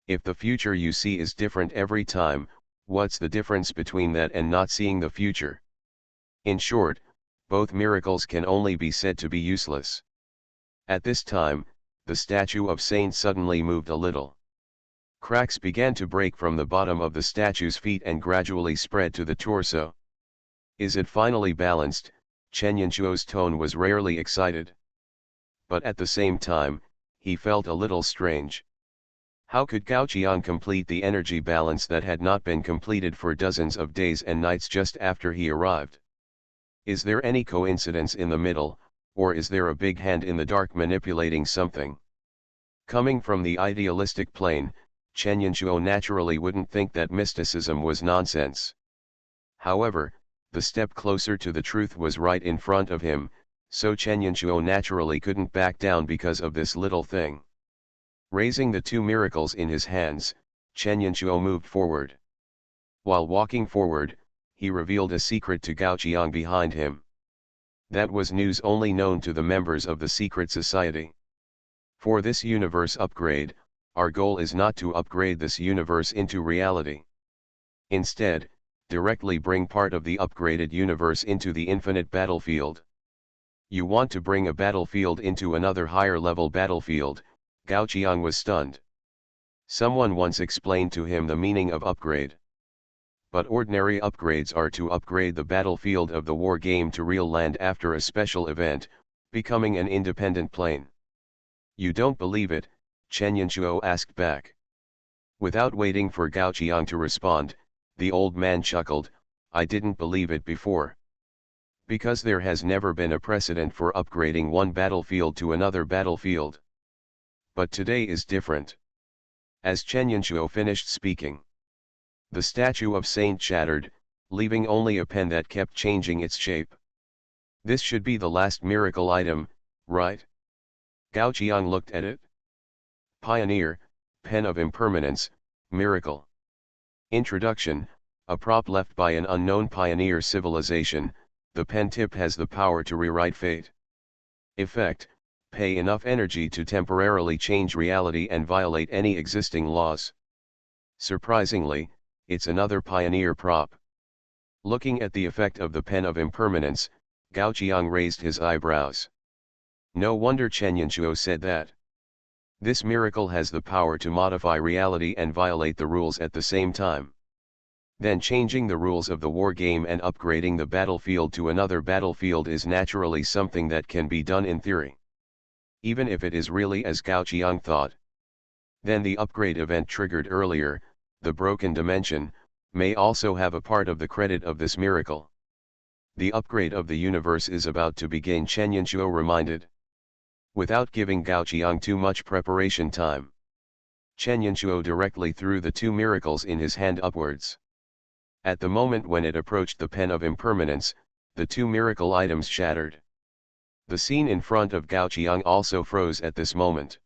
If the future you see is different every time, what's the difference between that and not seeing the future? In short, both miracles can only be said to be useless. At this time, the statue of Saint suddenly moved a little. Cracks began to break from the bottom of the statue's feet and gradually spread to the torso. Is it finally balanced? Chen Yanquo's tone was rarely excited. But at the same time, he felt a little strange. How could Gao Qiang complete the energy balance that had not been completed for dozens of days and nights just after he arrived? Is there any coincidence in the middle, or is there a big hand in the dark manipulating something? Coming from the idealistic plane, Chen Yanquo naturally wouldn't think that mysticism was nonsense. However, the step closer to the truth was right in front of him, so Chen Yanquo naturally couldn't back down because of this little thing. Raising the two miracles in his hands, Chen Yanquo moved forward. While walking forward, he revealed a secret to Gao Qiang behind him. That was news only known to the members of the secret society. For this universe upgrade, our goal is not to upgrade this universe into reality. Instead, directly bring part of the upgraded universe into the infinite battlefield. You want to bring a battlefield into another higher level battlefield? Gao Qiang was stunned. Someone once explained to him the meaning of upgrade. But ordinary upgrades are to upgrade the battlefield of the war game to real land after a special event, becoming an independent plane. You don't believe it? Chen Yanquo asked back. Without waiting for Gao Qiang to respond, the old man chuckled, I didn't believe it before. Because there has never been a precedent for upgrading one battlefield to another battlefield. But today is different. As Chen Yanquo finished speaking, the statue of Saint shattered, leaving only a pen that kept changing its shape. This should be the last miracle item, right? Gao Qiang looked at it. Pioneer, pen of impermanence, miracle. Introduction, a prop left by an unknown pioneer civilization, the pen tip has the power to rewrite fate. Effect, pay enough energy to temporarily change reality and violate any existing laws. Surprisingly, it's another pioneer prop. Looking at the effect of the pen of impermanence, Gao Qiang raised his eyebrows. No wonder Chen Yanquo said that. This miracle has the power to modify reality and violate the rules at the same time. Then changing the rules of the war game and upgrading the battlefield to another battlefield is naturally something that can be done in theory. Even if it is really as Gao Qiang thought. Then the upgrade event triggered earlier, the broken dimension, may also have a part of the credit of this miracle. The upgrade of the universe is about to begin, Chen Yanquo reminded. Without giving Gao Qiang too much preparation time, Chen Yanquo directly threw the two miracles in his hand upwards. At the moment when it approached the pen of impermanence, the two miracle items shattered. The scene in front of Gao Qiang also froze at this moment.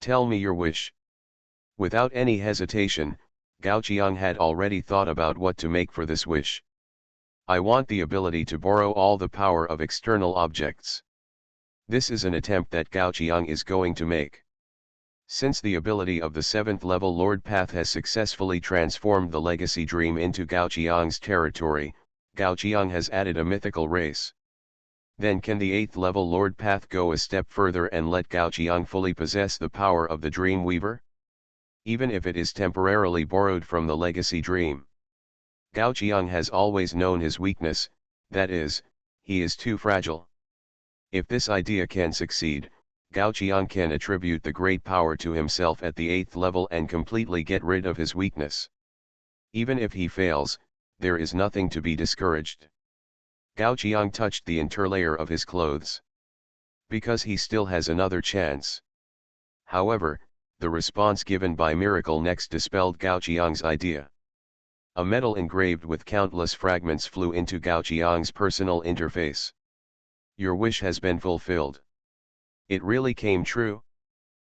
Tell me your wish. Without any hesitation, Gao Qiang had already thought about what to make for this wish. I want the ability to borrow all the power of external objects. This is an attempt that Gao Qiang is going to make. Since the ability of the 7th level Lord Path has successfully transformed the legacy dream into Gao Qiang's territory, Gao Jiang has added a mythical race. Then can the 8th level Lord Path go a step further and let Gao Jiang fully possess the power of the Dream Weaver? Even if it is temporarily borrowed from the legacy dream. Gao Jiang has always known his weakness, that is, he is too fragile. If this idea can succeed, Gao Jiang can attribute the great power to himself at the 8th level and completely get rid of his weakness. Even if he fails, there is nothing to be discouraged. Gao Jiang touched the interlayer of his clothes. Because he still has another chance. However, the response given by Miracle next dispelled Gao Jiang's idea. A medal engraved with countless fragments flew into Gao Jiang's personal interface. Your wish has been fulfilled. It really came true?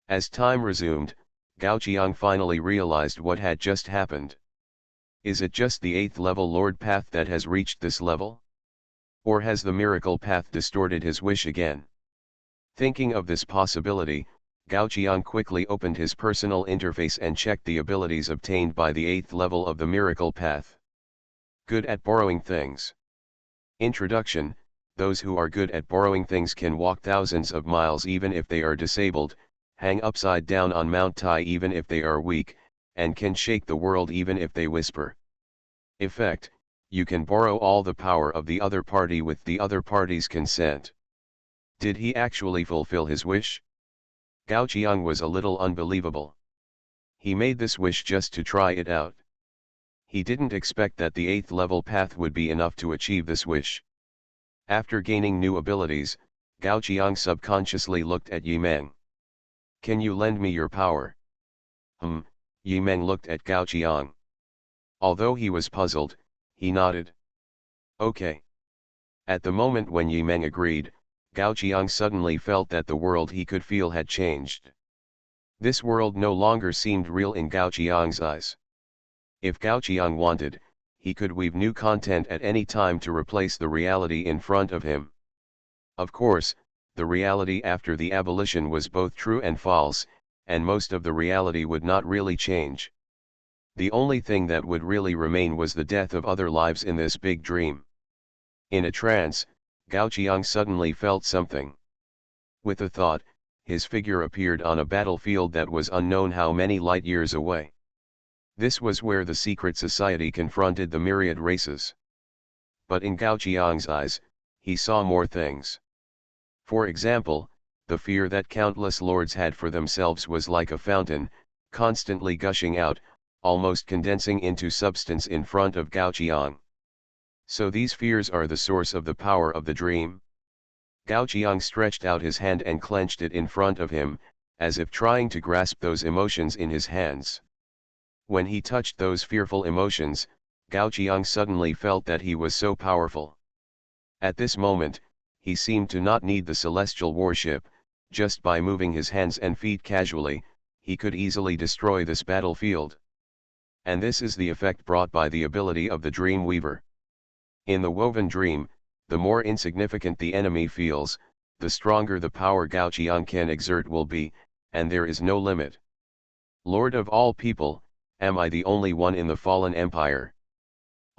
As time resumed, Gao Jiang finally realized what had just happened. Is it just the 8th level Lord Path that has reached this level? Or has the miracle path distorted his wish again? Thinking of this possibility, Gao Jiang quickly opened his personal interface and checked the abilities obtained by the 8th level of the miracle path. Good at borrowing things. Introduction: those who are good at borrowing things can walk thousands of miles even if they are disabled, hang upside down on Mount Tai even if they are weak, and can shake the world even if they whisper. Effect: you can borrow all the power of the other party with the other party's consent. Did he actually fulfill his wish? Gao Jiang was a little unbelievable. He made this wish just to try it out. He didn't expect that the 8th level path would be enough to achieve this wish. After gaining new abilities, Gao Jiang subconsciously looked at Yi Meng. Can you lend me your power? Yi Meng looked at Gao Jiang. Although he was puzzled, he nodded. Okay. At the moment when Yi Meng agreed, Gao Jiang suddenly felt that the world he could feel had changed. This world no longer seemed real in Gao Jiang's eyes. If Gao Jiang wanted, he could weave new content at any time to replace the reality in front of him. Of course, the reality after the abolition was both true and false, and most of the reality would not really change. The only thing that would really remain was the death of other lives in this big dream. In a trance, Gao Jiang suddenly felt something. With a thought, his figure appeared on a battlefield that was unknown how many light years away. This was where the secret society confronted the myriad races. But in Gao Jiang's eyes, he saw more things. For example, the fear that countless lords had for themselves was like a fountain, constantly gushing out, almost condensing into substance in front of Gao Jiang. So these fears are the source of the power of the dream? Gao Jiang stretched out his hand and clenched it in front of him, as if trying to grasp those emotions in his hands. When he touched those fearful emotions, Gao Jiang suddenly felt that he was so powerful. At this moment, he seemed to not need the celestial warship. Just by moving his hands and feet casually, he could easily destroy this battlefield. And this is the effect brought by the ability of the Dream Weaver. In the woven dream, the more insignificant the enemy feels, the stronger the power Gao Jiang can exert will be, and there is no limit. Lord of all people, am I the only one in the fallen empire?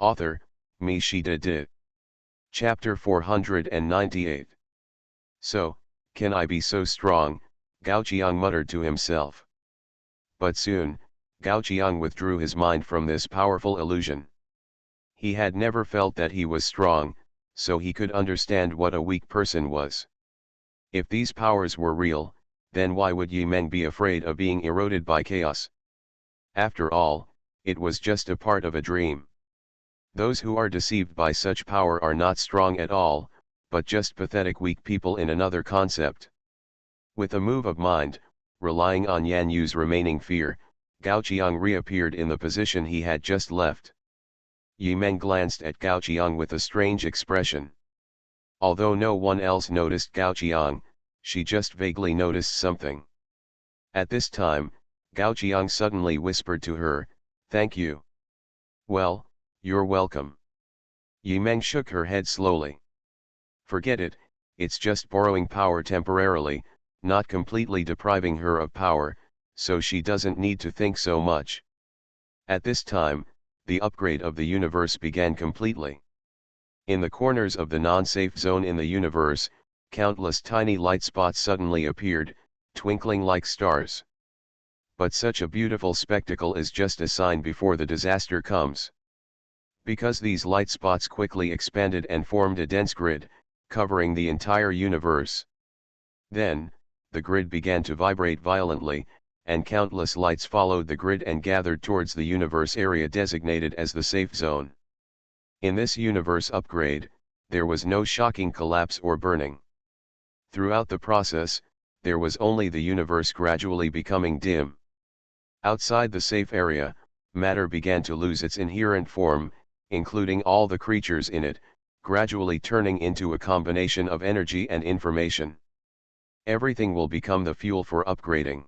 Author, Mi Shida. Chapter 498. So, can I be so strong? Gao Jiang muttered to himself. But soon, Gao Jiang withdrew his mind from this powerful illusion. He had never felt that he was strong, so he could understand what a weak person was. If these powers were real, then why would Yi Meng be afraid of being eroded by chaos? After all, it was just a part of a dream. Those who are deceived by such power are not strong at all, but just pathetic weak people in another concept. With a move of mind, relying on Yan Yu's remaining fear, Gao Jiang reappeared in the position he had just left. Yi Meng glanced at Gao Jiang with a strange expression. Although no one else noticed Gao Jiang, she just vaguely noticed something. At this time, Gao Jiang suddenly whispered to her, "Thank you." "Well, you're welcome." Yi Meng shook her head slowly. "Forget it, it's just borrowing power temporarily, not completely depriving her of power, so she doesn't need to think so much." At this time, the upgrade of the universe began completely. In the corners of the non-safe zone in the universe, countless tiny light spots suddenly appeared, twinkling like stars. But such a beautiful spectacle is just a sign before the disaster comes. Because these light spots quickly expanded and formed a dense grid, covering the entire universe. Then, the grid began to vibrate violently, and countless lights followed the grid and gathered towards the universe area designated as the safe zone. In this universe upgrade, there was no shocking collapse or burning. Throughout the process, there was only the universe gradually becoming dim. Outside the safe area, matter began to lose its inherent form, including all the creatures in it, gradually turning into a combination of energy and information. Everything will become the fuel for upgrading.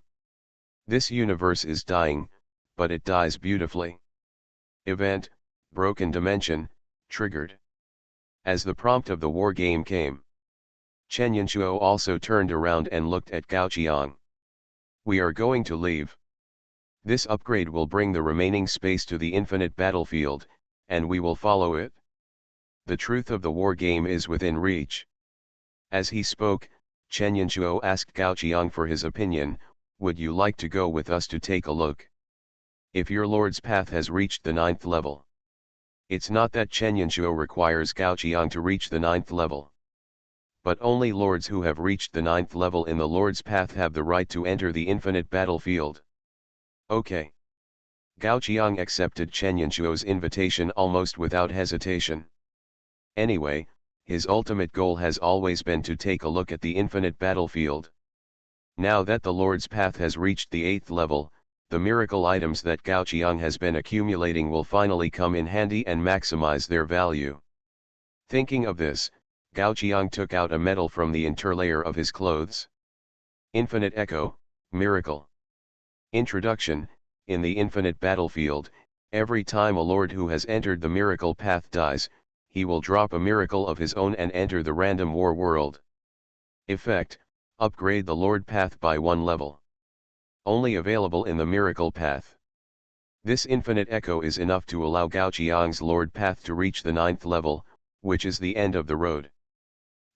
This universe is dying, but it dies beautifully. Event, broken dimension, triggered. As the prompt of the war game came, Chen Yanchuo also turned around and looked at Gao Qiang. We are going to leave. This upgrade will bring the remaining space to the infinite battlefield, and we will follow it. The truth of the war game is within reach. As he spoke, Chen Yanchuo asked Gao Qiang for his opinion. Would you like to go with us to take a look? If your lord's path has reached the 9th level. It's not that Chen Yanchuo requires Gao Qiang to reach the 9th level. But only lords who have reached the 9th level in the lord's path have the right to enter the infinite battlefield. Okay. Gao Qiang accepted Chen Yanchuo's invitation almost without hesitation. Anyway, his ultimate goal has always been to take a look at the infinite battlefield. Now that the Lord's path has reached the 8th level, the miracle items that Gao Qiang has been accumulating will finally come in handy and maximize their value. Thinking of this, Gao Qiang took out a medal from the interlayer of his clothes. Infinite Echo, Miracle. Introduction. In the infinite battlefield, every time a lord who has entered the miracle path dies, he will drop a miracle of his own and enter the random war world. Effect. Upgrade the Lord path by 1 level. Only available in the miracle path. This infinite echo is enough to allow Gao Qiang's Lord path to reach the 9th level, which is the end of the road.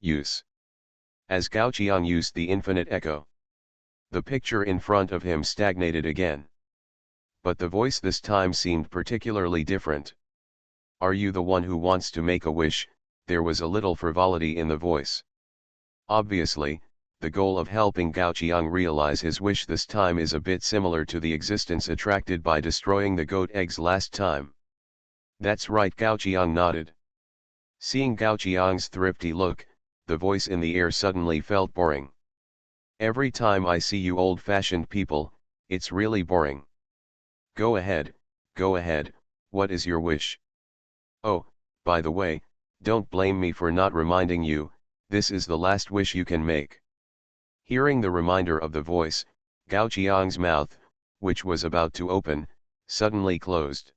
Use. As Gao Qiang used the infinite echo, the picture in front of him stagnated again. But the voice this time seemed particularly different. Are you the one who wants to make a wish? There was a little frivolity in the voice. Obviously, the goal of helping Gao Qiang realize his wish this time is a bit similar to the existence attracted by destroying the goat eggs last time. That's right, Gao Qiang nodded. Seeing Gao Qiang's thrifty look, the voice in the air suddenly felt boring. Every time I see you old-fashioned people, it's really boring. Go ahead, what is your wish? Oh, by the way, don't blame me for not reminding you, this is the last wish you can make. Hearing the reminder of the voice, Gao Qiang's mouth, which was about to open, suddenly closed.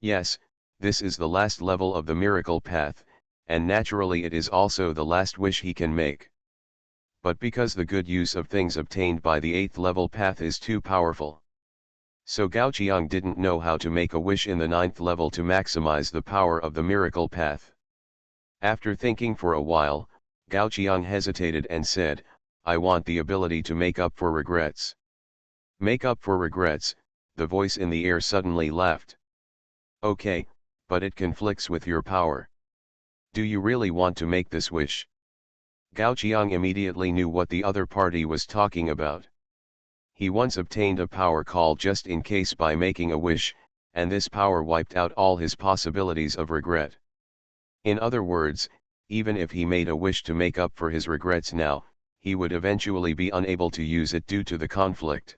Yes, this is the last level of the miracle path, and naturally it is also the last wish he can make. But because the good use of things obtained by the 8th level path is too powerful, so Gao Qiang didn't know how to make a wish in the 9th level to maximize the power of the miracle path. After thinking for a while, Gao Qiang hesitated and said, I want the ability to make up for regrets. Make up for regrets, the voice in the air suddenly laughed. Okay, but it conflicts with your power. Do you really want to make this wish? Gao Qiang immediately knew what the other party was talking about. He once obtained a power called Just in Case by making a wish, and this power wiped out all his possibilities of regret. In other words, even if he made a wish to make up for his regrets now, he would eventually be unable to use it due to the conflict.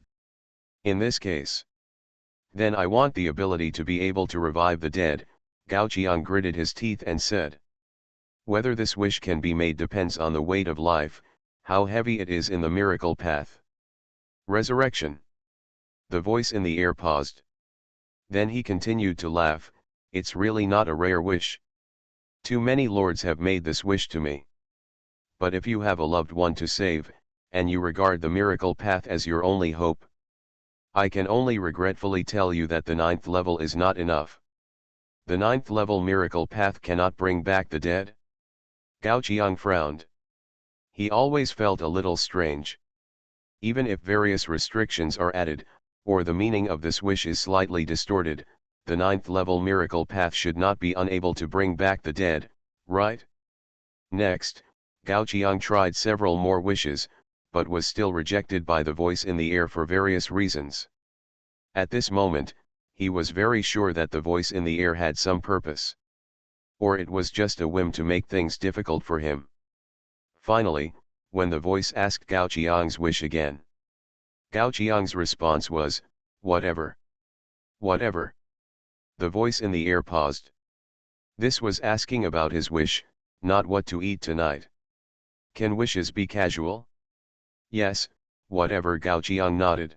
In this case, then I want the ability to be able to revive the dead, Gao Qiang gritted his teeth and said. Whether this wish can be made depends on the weight of life, how heavy it is in the miracle path. Resurrection. The voice in the air paused. Then he continued to laugh, it's really not a rare wish. Too many lords have made this wish to me. But if you have a loved one to save, and you regard the miracle path as your only hope, I can only regretfully tell you that the 9th level is not enough. The 9th level miracle path cannot bring back the dead? Gao Qiang frowned. He always felt a little strange. Even if various restrictions are added, or the meaning of this wish is slightly distorted, the 9th level miracle path should not be unable to bring back the dead, right? Next, Gao Qiang tried several more wishes, but was still rejected by the voice in the air for various reasons. At this moment, he was very sure that the voice in the air had some purpose. Or it was just a whim to make things difficult for him. Finally, when the voice asked Gao Qiang's wish again, Gao Qiang's response was, "Whatever." Whatever. The voice in the air paused. This was asking about his wish, not what to eat tonight. Can wishes be casual? Yes, whatever. Gao Qiang nodded.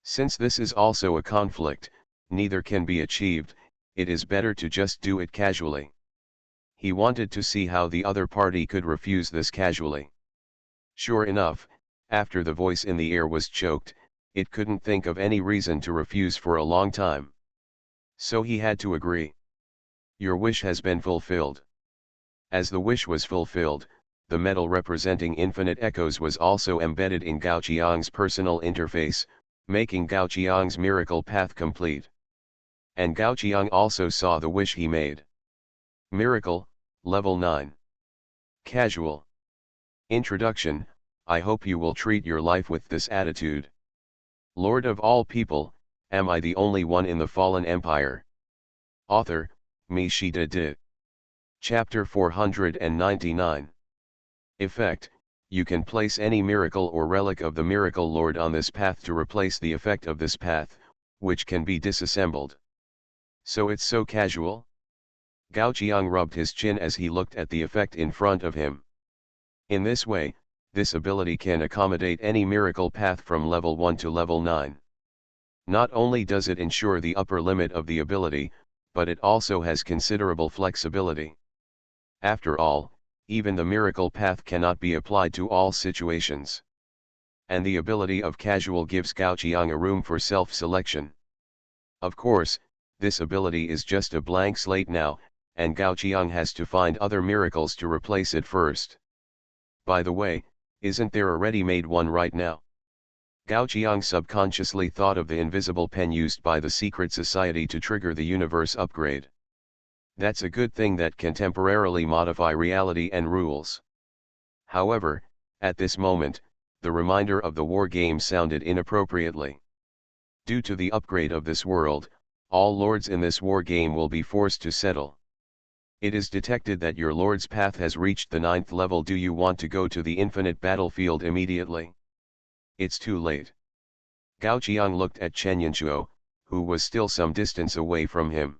Since this is also a conflict, neither can be achieved, it is better to just do it casually. He wanted to see how the other party could refuse this casually. Sure enough, after the voice in the air was choked, it couldn't think of any reason to refuse for a long time. So he had to agree. Your wish has been fulfilled. As the wish was fulfilled, the medal representing infinite echoes was also embedded in Gao Qiang's personal interface, making Gao Qiang's miracle path complete. And Gao Qiang also saw the wish he made. Miracle, Level 9. Casual. Introduction. I hope you will treat your life with this attitude. Lord of all people, am I the only one in the fallen empire? Author, MaleProtagonist. Chapter 499. Effect. You can place any miracle or relic of the miracle lord on this path to replace the effect of this path, which can be disassembled. So it's so casual? Gao Qiang rubbed his chin as he looked at the effect in front of him. In this way, this ability can accommodate any miracle path from level 1 to level 9. Not only does it ensure the upper limit of the ability, but it also has considerable flexibility. After all, even the miracle path cannot be applied to all situations. And the ability of casual gives Gao Qiang a room for self-selection. Of course, this ability is just a blank slate now, and Gao Qiang has to find other miracles to replace it first. By the way, isn't there a ready-made one right now? Gao Qiang subconsciously thought of the invisible pen used by the secret society to trigger the universe upgrade. That's a good thing that can temporarily modify reality and rules. However, at this moment, the reminder of the war game sounded inappropriately. Due to the upgrade of this world, all lords in this war game will be forced to settle. It is detected that your lord's path has reached the 9th level. Do you want to go to the infinite battlefield immediately? It's too late. Gao Qiang looked at Chen Yanchuo, who was still some distance away from him.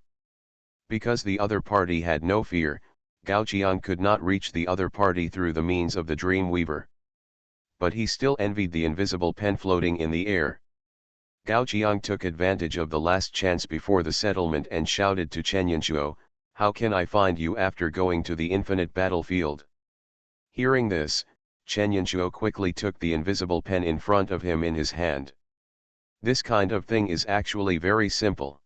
Because the other party had no fear, Gao Qiang could not reach the other party through the means of the Dream Weaver. But he still envied the invisible pen floating in the air. Gao Qiang took advantage of the last chance before the settlement and shouted to Chen Yanchuo, "How can I find you after going to the infinite battlefield?" Hearing this, Chen Yanchuo quickly took the invisible pen in front of him in his hand. This kind of thing is actually very simple.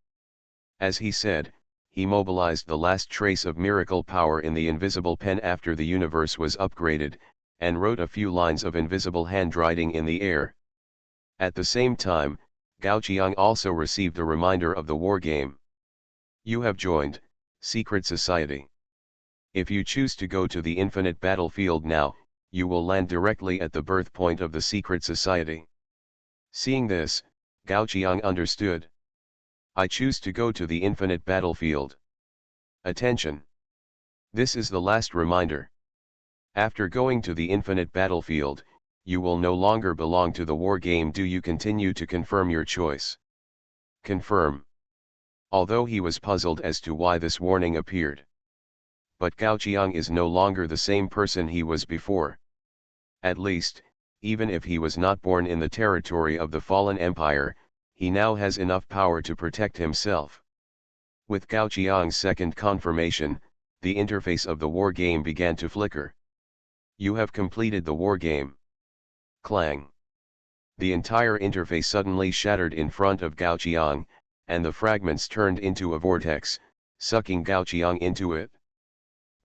As he said, he mobilized the last trace of miracle power in the invisible pen after the universe was upgraded, and wrote a few lines of invisible handwriting in the air. At the same time, Gao Qiang also received a reminder of the war game. You have joined Secret Society. If you choose to go to the infinite battlefield now, you will land directly at the birth point of the Secret Society. Seeing this, Gao Qiang understood. I choose to go to the infinite battlefield. Attention! This is the last reminder. After going to the infinite battlefield, you will no longer belong to the war game. Do you continue to confirm your choice? Confirm. Although he was puzzled as to why this warning appeared. But Gao Qiang is no longer the same person he was before. At least, even if he was not born in the territory of the fallen empire, he now has enough power to protect himself. With Gao Qiang's second confirmation, the interface of the war game began to flicker. You have completed the war game. Clang. The entire interface suddenly shattered in front of Gao Qiang, and the fragments turned into a vortex, sucking Gao Qiang into it.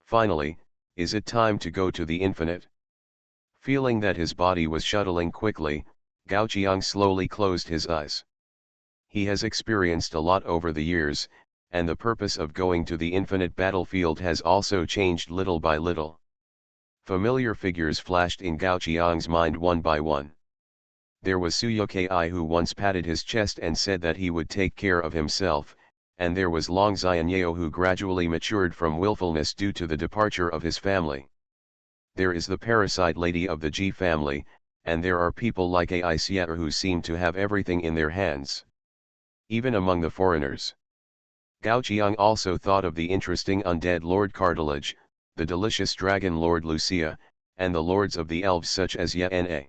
Finally, is it time to go to the infinite? Feeling that his body was shuttling quickly, Gao Qiang slowly closed his eyes. He has experienced a lot over the years, and the purpose of going to the infinite battlefield has also changed little by little. Familiar figures flashed in Gao Qiang's mind one by one. There was Suyukai who once patted his chest and said that he would take care of himself, and there was Long Xianyao who gradually matured from willfulness due to the departure of his family. There is the parasite lady of the G family, and there are people like Ai Sier who seem to have everything in their hands. Even among the foreigners. Gao Qiang also thought of the interesting undead Lord Cartilage, the delicious dragon Lord Lucia, and the lords of the elves such as Yana.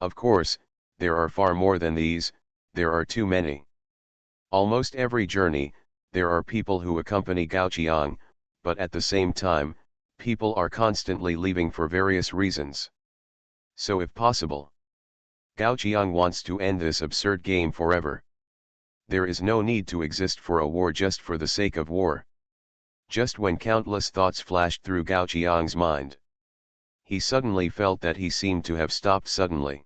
Of course, there are far more than these, there are too many. Almost every journey, there are people who accompany Gao Qiang, but at the same time, people are constantly leaving for various reasons. So if possible, Gao Qiang wants to end this absurd game forever. There is no need to exist for a war just for the sake of war. Just when countless thoughts flashed through Gao Qiang's mind, he suddenly felt that he seemed to have stopped suddenly.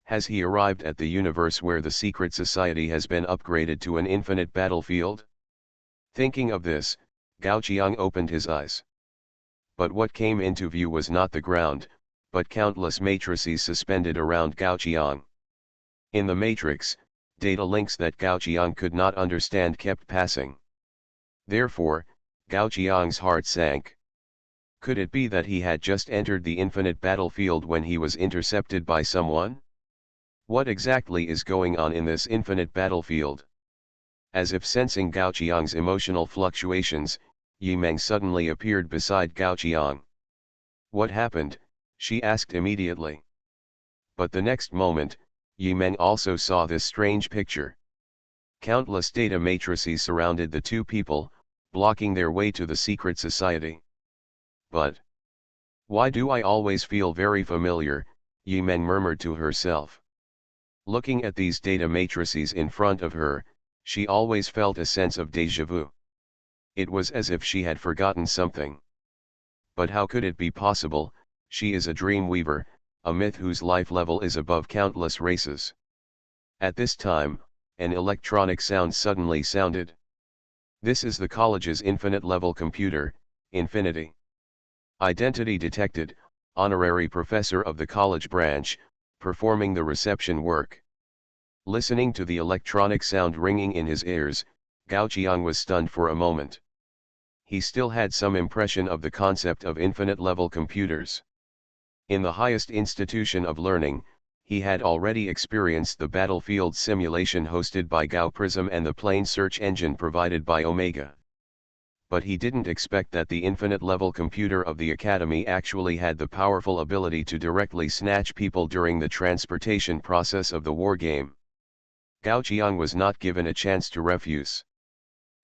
Has he arrived at the universe where the secret society has been upgraded to an infinite battlefield? Thinking of this, Gao Qiang opened his eyes. But what came into view was not the ground, but countless matrices suspended around Gao Qiang. In the matrix, data links that Gao Qiang could not understand kept passing. Therefore, Gao Qiang's heart sank. Could it be that he had just entered the infinite battlefield when he was intercepted by someone? What exactly is going on in this infinite battlefield? As if sensing Gao Qiang's emotional fluctuations, Yi Meng suddenly appeared beside Gao Qiang. What happened? She asked immediately. But the next moment, Yi Meng also saw this strange picture. Countless data matrices surrounded the two people, blocking their way to the secret society. But why do I always feel very familiar? Yi Meng murmured to herself. Looking at these data matrices in front of her, she always felt a sense of déjà vu. It was as if she had forgotten something. But how could it be possible? She is a dream weaver, a myth whose life level is above countless races. At this time, an electronic sound suddenly sounded. This is the college's infinite level computer, Infinity. Identity detected, honorary professor of the college branch, performing the reception work. Listening to the electronic sound ringing in his ears, Gao Qiang was stunned for a moment. He still had some impression of the concept of infinite level computers. In the highest institution of learning, he had already experienced the battlefield simulation hosted by Gao Prism and the plane search engine provided by Omega. But he didn't expect that the infinite level computer of the Academy actually had the powerful ability to directly snatch people during the transportation process of the war game. Gao Qiang was not given a chance to refuse.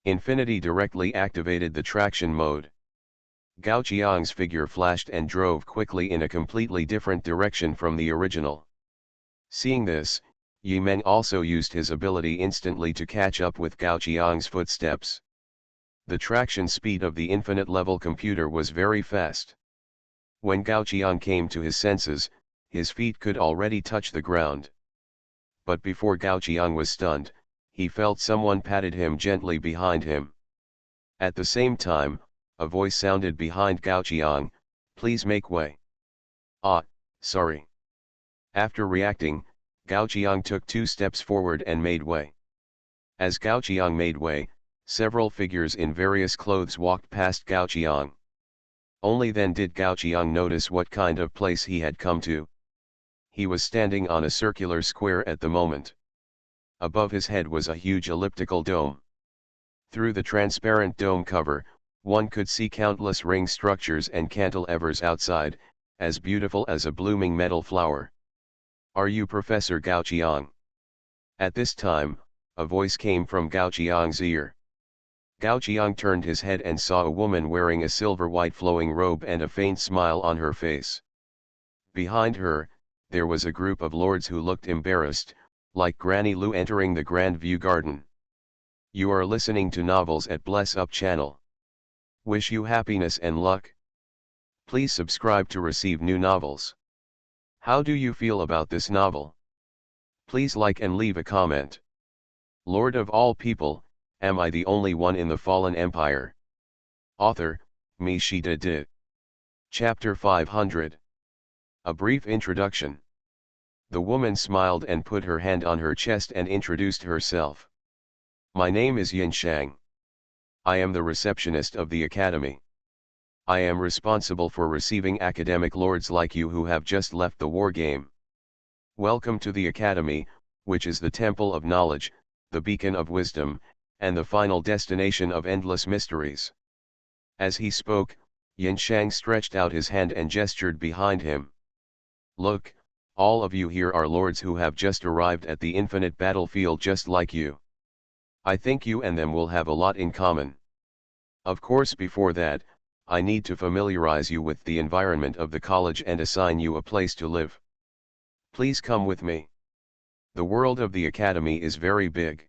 Infinity directly activated the traction mode. Gao Qiang's figure flashed and drove quickly in a completely different direction from the original. Seeing this, Yi Meng also used his ability instantly to catch up with Gao Qiang's footsteps. The traction speed of the infinite level computer was very fast. When Gao Qiang came to his senses, his feet could already touch the ground. But before Gao Qiang was stunned, he felt someone patted him gently behind him. At the same time, a voice sounded behind Gao Qiang, "Please make way." "Ah, sorry." After reacting, Gao Qiang took 2 steps forward and made way. As Gao Qiang made way, several figures in various clothes walked past Gao Qiang. Only then did Gao Qiang notice what kind of place he had come to. He was standing on a circular square at the moment. Above his head was a huge elliptical dome. Through the transparent dome cover, one could see countless ring structures and cantilevers outside, as beautiful as a blooming metal flower. "Are you Professor Gao Qiang?" At this time, a voice came from Gao Qiang's ear. Gao Qiang turned his head and saw a woman wearing a silver-white flowing robe and a faint smile on her face. Behind her, there was a group of lords who looked embarrassed, like Granny Lu entering the Grand View Garden. You are listening to Novels at Bless Up channel. Wish you happiness and luck. Please subscribe to receive new novels. How do you feel about this novel? Please like and leave a comment. Lord of all people, am I the only one in the fallen empire? Author, me she did. Chapter 500. A brief introduction. The woman smiled and put her hand on her chest and introduced herself. My name is Yin Shang. I am the receptionist of the academy. I am responsible for receiving academic lords like you who have just left the war game. Welcome to the academy, which is the temple of knowledge, the beacon of wisdom, and the final destination of endless mysteries. As he spoke, Yin Shang stretched out his hand and gestured behind him. Look, all of you here are lords who have just arrived at the infinite battlefield just like you. I think you and them will have a lot in common. Of course, before that, I need to familiarize you with the environment of the college and assign you a place to live. Please come with me. The world of the academy is very big.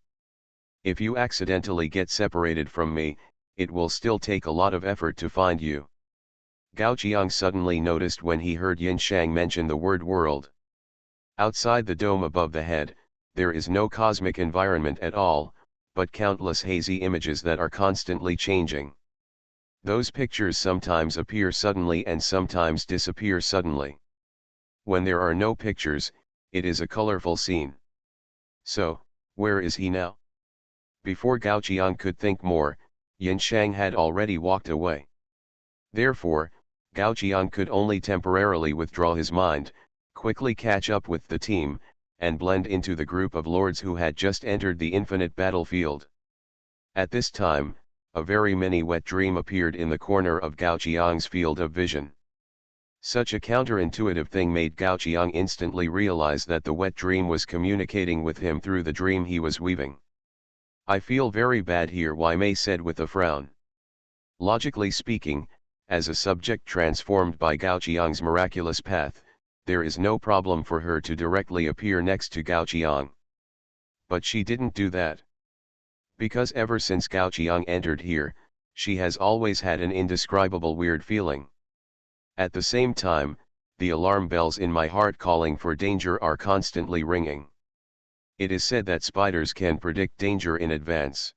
If you accidentally get separated from me, it will still take a lot of effort to find you. Gao Qiang suddenly noticed when he heard Yin Shang mention the word world. Outside the dome above the head, there is no cosmic environment at all, but countless hazy images that are constantly changing. Those pictures sometimes appear suddenly and sometimes disappear suddenly. When there are no pictures, it is a colorful scene. So, where is he now? Before Gao Qiang could think more, Yin Shang had already walked away. Therefore, Gao Qiang could only temporarily withdraw his mind, quickly catch up with the team, and blend into the group of lords who had just entered the infinite battlefield. At this time, a very mini wet dream appeared in the corner of Gao Qiang's field of vision. Such a counterintuitive thing made Gao Qiang instantly realize that the wet dream was communicating with him through the dream he was weaving. I feel very bad here, Wei Mei said with a frown. Logically speaking, as a subject transformed by Gao Qiang's miraculous path, there is no problem for her to directly appear next to Gao Qiang. But she didn't do that. Because ever since Gao Qiang entered here, she has always had an indescribable weird feeling. At the same time, the alarm bells in my heart calling for danger are constantly ringing. It is said that spiders can predict danger in advance.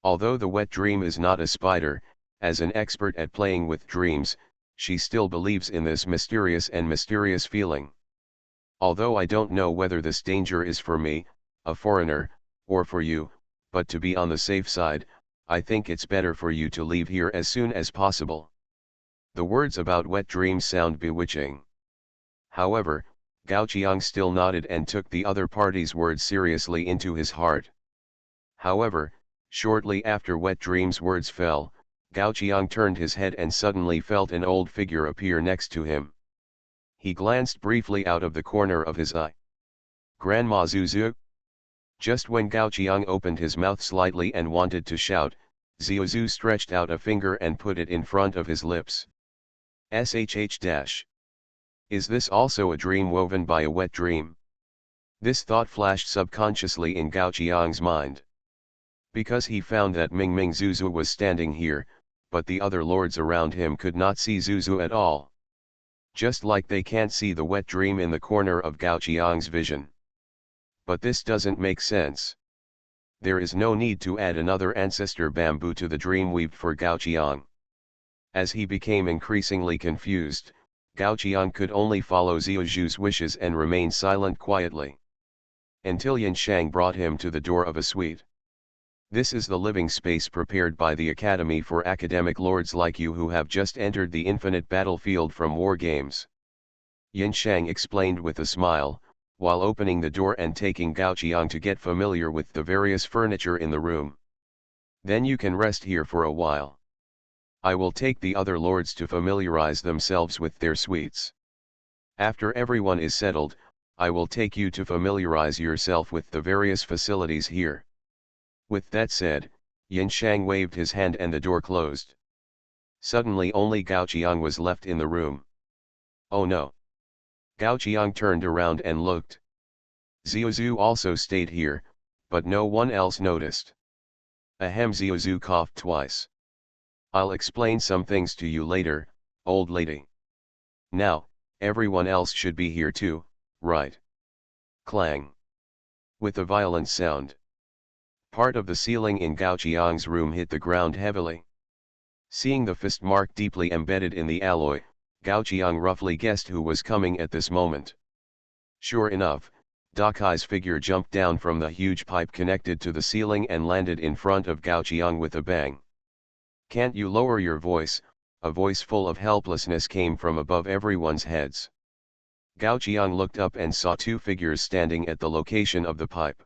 Although the wet dream is not a spider, as an expert at playing with dreams, she still believes in this mysterious feeling. Although I don't know whether this danger is for me, a foreigner, or for you, but to be on the safe side, I think it's better for you to leave here as soon as possible. The words about wet dreams sound bewitching. However, Gao Qiang still nodded and took the other party's words seriously into his heart. However, shortly after wet dreams' words fell, Gao Qiang turned his head and suddenly felt an old figure appear next to him. He glanced briefly out of the corner of his eye. Grandma Zuzu? Just when Gao Qiang opened his mouth slightly and wanted to shout, Zuzu stretched out a finger and put it in front of his lips. SHH. Is this also a dream woven by a wet dream? This thought flashed subconsciously in Gao Qiang's mind. Because he found that Ming Zuzu was standing here, but the other lords around him could not see Zuzu at all. Just like they can't see the wet dream in the corner of Gao Qiang's vision. But this doesn't make sense. There is no need to add another ancestor bamboo to the dream weaved for Gao Qiang. As he became increasingly confused, Gao Qiang could only follow Zuzu's wishes and remain silent quietly. Until Yin Shang brought him to the door of a suite. This is the living space prepared by the academy for academic lords like you who have just entered the infinite battlefield from war games. Yin Shang explained with a smile, while opening the door and taking Gao Qiang to get familiar with the various furniture in the room. Then you can rest here for a while. I will take the other lords to familiarize themselves with their suites. After everyone is settled, I will take you to familiarize yourself with the various facilities here. With that said, Yin Shang waved his hand and the door closed. Suddenly only Gao Qiang was left in the room. Oh no! Gao Qiang turned around and looked. Zuzu also stayed here, but no one else noticed. Ahem, Zhu coughed twice. I'll explain some things to you later, old lady. Now, everyone else should be here too, right? Clang. With a violent sound, part of the ceiling in Gao Qiang's room hit the ground heavily. Seeing the fist mark deeply embedded in the alloy, Gao Qiang roughly guessed who was coming at this moment. Sure enough, Dakai's figure jumped down from the huge pipe connected to the ceiling and landed in front of Gao Qiang with a bang. Can't you lower your voice? A voice full of helplessness came from above everyone's heads. Gao Qiang looked up and saw two figures standing at the location of the pipe.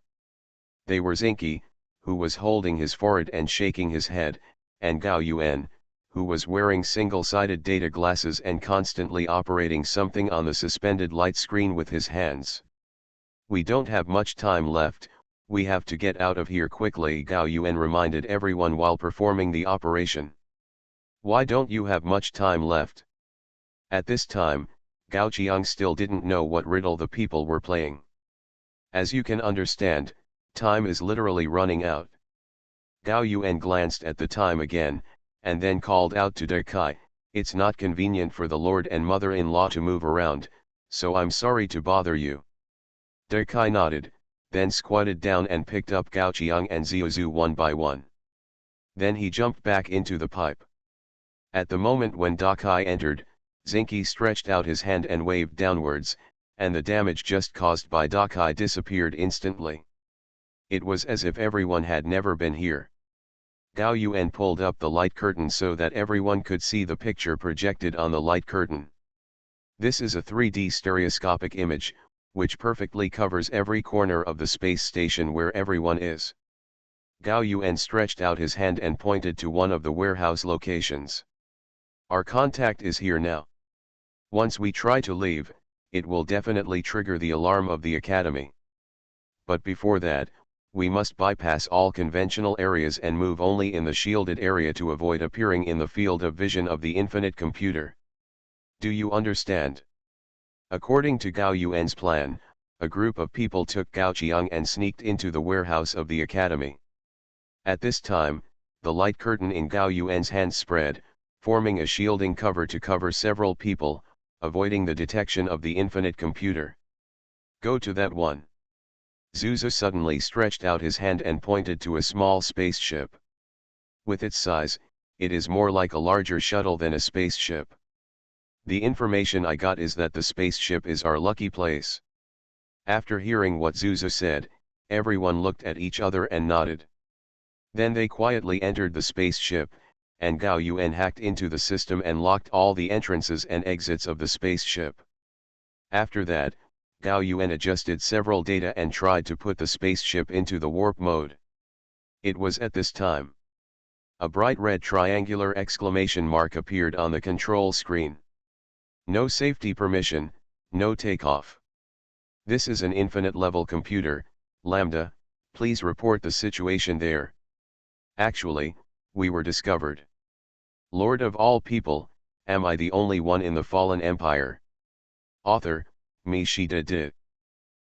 They were Zinky, who was holding his forehead and shaking his head, and Gao Yuan, who was wearing single-sided data glasses and constantly operating something on the suspended light screen with his hands. We don't have much time left, we have to get out of here quickly, Gao Yuan reminded everyone while performing the operation. Why don't you have much time left? At this time, Gao Qiang still didn't know what riddle the people were playing. As you can understand, time is literally running out. Gao Yuan glanced at the time again, and then called out to Dakai, "It's not convenient for the lord and mother-in-law to move around, so I'm sorry to bother you." Dakai nodded, then squatted down and picked up Gao Qiang and Zhu one by one. Then he jumped back into the pipe. At the moment when Dakai entered, Zinky stretched out his hand and waved downwards, and the damage just caused by Dakai disappeared instantly. It was as if everyone had never been here. Gao Yuan pulled up the light curtain so that everyone could see the picture projected on the light curtain. This is a 3D stereoscopic image, which perfectly covers every corner of the space station where everyone is. Gao Yuan stretched out his hand and pointed to one of the warehouse locations. Our contact is here now. Once we try to leave, it will definitely trigger the alarm of the academy. But before that, we must bypass all conventional areas and move only in the shielded area to avoid appearing in the field of vision of the infinite computer. Do you understand? According to Gao Yuan's plan, a group of people took Gao Qiang and sneaked into the warehouse of the academy. At this time, the light curtain in Gao Yuan's hand spread, forming a shielding cover to cover several people, avoiding the detection of the infinite computer. Go to that one. Zhu suddenly stretched out his hand and pointed to a small spaceship. With its size, it is more like a larger shuttle than a spaceship. The information I got is that the spaceship is our lucky place. After hearing what Zhu said, everyone looked at each other and nodded. Then they quietly entered the spaceship, and Gao Yuan hacked into the system and locked all the entrances and exits of the spaceship. After that, Gao Yuan adjusted several data and tried to put the spaceship into the warp mode. It was at this time. A bright red triangular exclamation mark appeared on the control screen. No safety permission, no takeoff. This is an infinite level computer, Lambda, please report the situation there. Actually, we were discovered. Lord of all people, am I the only one in the fallen empire? Author, Me.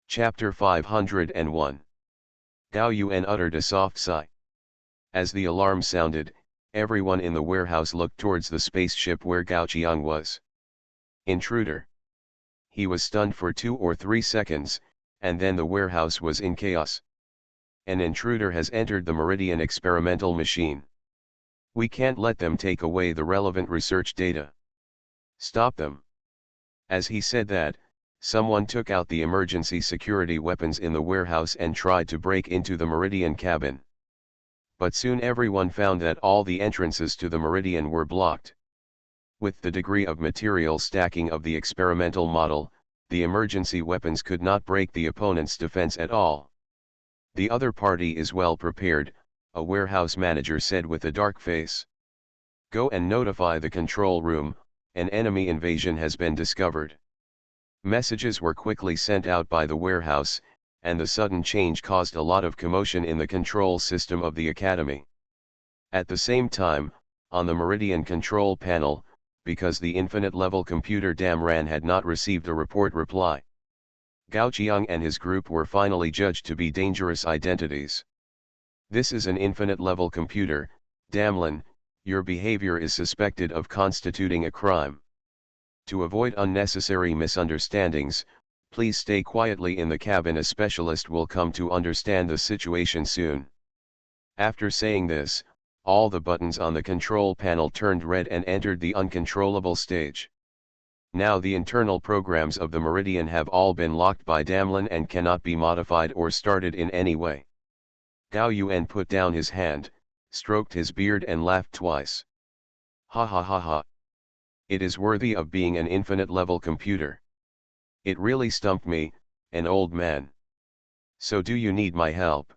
Chapter 501. Gao Yuan uttered a soft sigh. As the alarm sounded, everyone in the warehouse looked towards the spaceship where Gao Qiang was. Intruder. He was stunned for 2 or 3 seconds, and then the warehouse was in chaos. An intruder has entered the Meridian experimental machine. We can't let them take away the relevant research data. Stop them. As he said that, someone took out the emergency security weapons in the warehouse and tried to break into the Meridian cabin. But soon everyone found that all the entrances to the Meridian were blocked. With the degree of material stacking of the experimental model, the emergency weapons could not break the opponent's defense at all. The other party is well prepared, a warehouse manager said with a dark face. Go and notify the control room, an enemy invasion has been discovered. Messages were quickly sent out by the warehouse, and the sudden change caused a lot of commotion in the control system of the academy. At the same time, on the Meridian control panel, because the infinite-level computer Damran had not received a reply. Gao Qiang and his group were finally judged to be dangerous identities. This is an infinite-level computer, Damlin, your behavior is suspected of constituting a crime. To avoid unnecessary misunderstandings, please stay quietly in the cabin. A specialist will come to understand the situation soon. After saying this, all the buttons on the control panel turned red and entered the uncontrollable stage. Now the internal programs of the Meridian have all been locked by Damlin and cannot be modified or started in any way. Gao Yuan put down his hand, stroked his beard and laughed twice. Ha ha ha ha. It is worthy of being an infinite-level computer. It really stumped me, an old man. So do you need my help?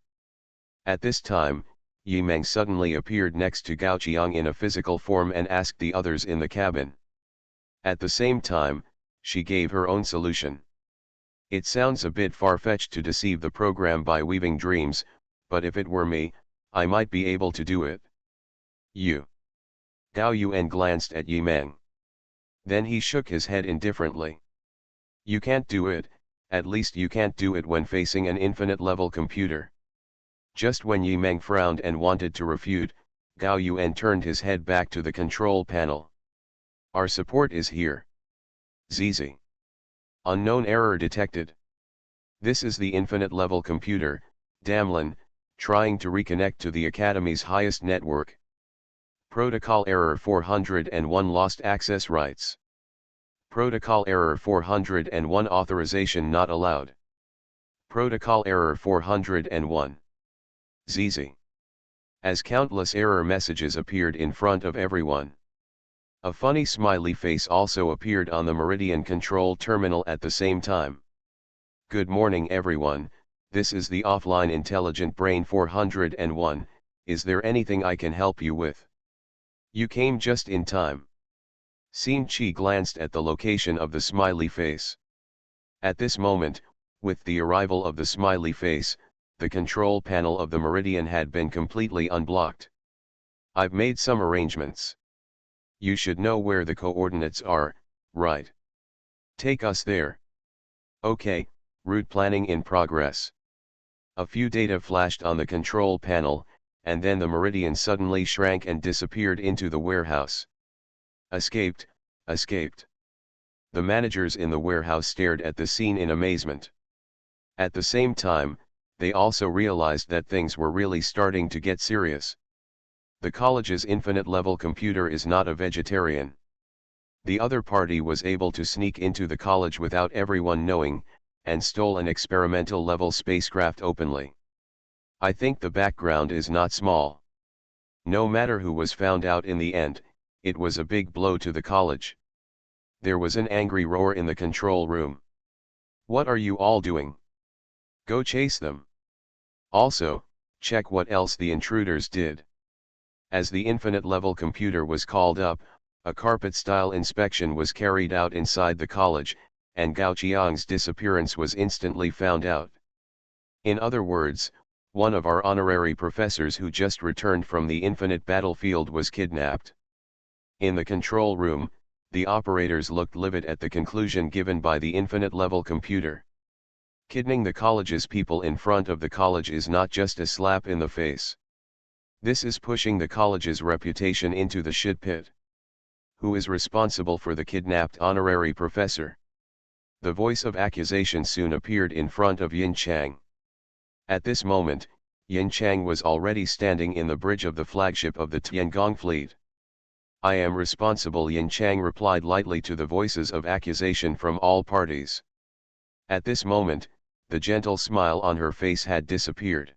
At this time, Yi Meng suddenly appeared next to Gao Qiang in a physical form and asked the others in the cabin. At the same time, she gave her own solution. It sounds a bit far-fetched to deceive the program by weaving dreams, but if it were me, I might be able to do it. You. Gao Yuan glanced at Yi Meng. Then he shook his head indifferently. You can't do it, at least you can't do it when facing an infinite-level computer. Just when Yi Meng frowned and wanted to refute, Gao Yuan turned his head back to the control panel. Our support is here. ZZ. Unknown error detected. This is the infinite-level computer, Damlin, trying to reconnect to the Academy's highest network. Protocol error 401 lost access rights. Protocol error 401 authorization not allowed. Protocol error 401. ZZ. As countless error messages appeared in front of everyone. A funny smiley face also appeared on the Meridian control terminal at the same time. Good morning everyone, this is the offline intelligent brain 401, is there anything I can help you with? You came just in time. Xin Qi glanced at the location of the smiley face. At this moment, with the arrival of the smiley face, the control panel of the Meridian had been completely unblocked. I've made some arrangements. You should know where the coordinates are, right? Take us there. Okay, route planning in progress. A few data flashed on the control panel, and then the Meridian suddenly shrank and disappeared into the warehouse. Escaped, escaped. The managers in the warehouse stared at the scene in amazement. At the same time, they also realized that things were really starting to get serious. The college's infinite-level computer is not a vegetarian. The other party was able to sneak into the college without everyone knowing, and stole an experimental-level spacecraft openly. I think the background is not small. No matter who was found out in the end, it was a big blow to the college. There was an angry roar in the control room. What are you all doing? Go chase them. Also, check what else the intruders did. As the infinite-level computer was called up, a carpet-style inspection was carried out inside the college, and Gao Qiang's disappearance was instantly found out. In other words, one of our honorary professors who just returned from the infinite battlefield was kidnapped. In the control room, the operators looked livid at the conclusion given by the infinite-level computer. Kidnapping the college's people in front of the college is not just a slap in the face. This is pushing the college's reputation into the shit pit. Who is responsible for the kidnapped honorary professor? The voice of accusation soon appeared in front of Yin Chang. At this moment, Yin Chang was already standing in the bridge of the flagship of the Tiangong fleet. I am responsible, Yin Chang replied lightly to the voices of accusation from all parties. At this moment, the gentle smile on her face had disappeared.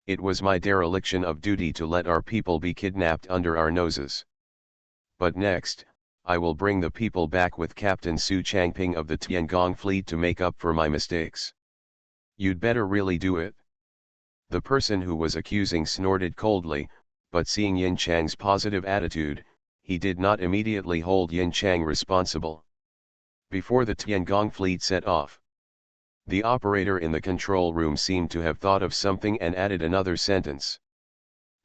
It was my dereliction of duty to let our people be kidnapped under our noses. But next, I will bring the people back with Captain Su Changping of the Tiangong fleet to make up for my mistakes. You'd better really do it. The person who was accusing snorted coldly, but seeing Yin Chang's positive attitude, he did not immediately hold Yin Chang responsible. Before the Tiangong fleet set off, the operator in the control room seemed to have thought of something and added another sentence.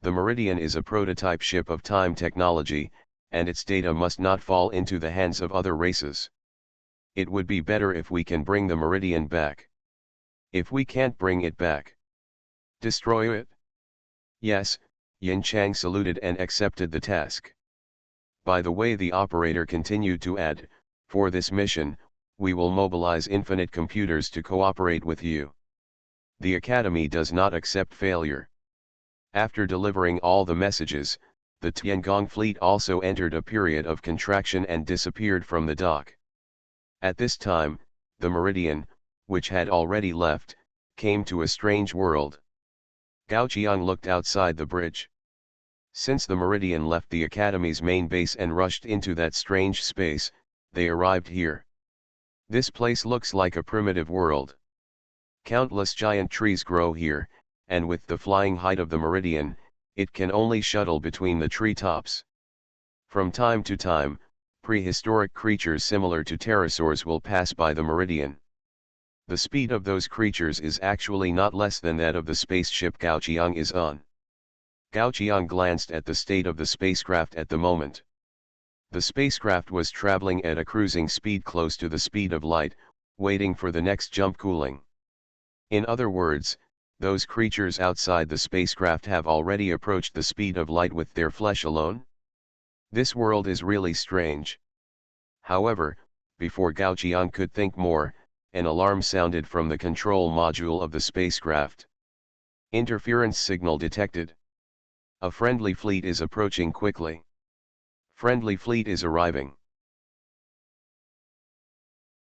The Meridian is a prototype ship of time technology, and its data must not fall into the hands of other races. It would be better if we can bring the Meridian back. If we can't bring it back, destroy it. Yes, Yin Chang saluted and accepted the task. By the way, the operator continued to add, for this mission, we will mobilize infinite computers to cooperate with you. The Academy does not accept failure. After delivering all the messages, the Tiangong fleet also entered a period of contraction and disappeared from the dock. At this time, the Meridian, which had already left, came to a strange world. Gao Qiang looked outside the bridge. Since the Meridian left the Academy's main base and rushed into that strange space, they arrived here. This place looks like a primitive world. Countless giant trees grow here, and with the flying height of the Meridian, it can only shuttle between the treetops. From time to time, prehistoric creatures similar to pterosaurs will pass by the Meridian. The speed of those creatures is actually not less than that of the spaceship Gao Qiang is on. Gao Qiang glanced at the state of the spacecraft at the moment. The spacecraft was traveling at a cruising speed close to the speed of light, waiting for the next jump cooling. In other words, those creatures outside the spacecraft have already approached the speed of light with their flesh alone. This world is really strange. However, before Gao Qiang could think more, an alarm sounded from the control module of the spacecraft. Interference signal detected. A friendly fleet is approaching quickly. Friendly fleet is arriving.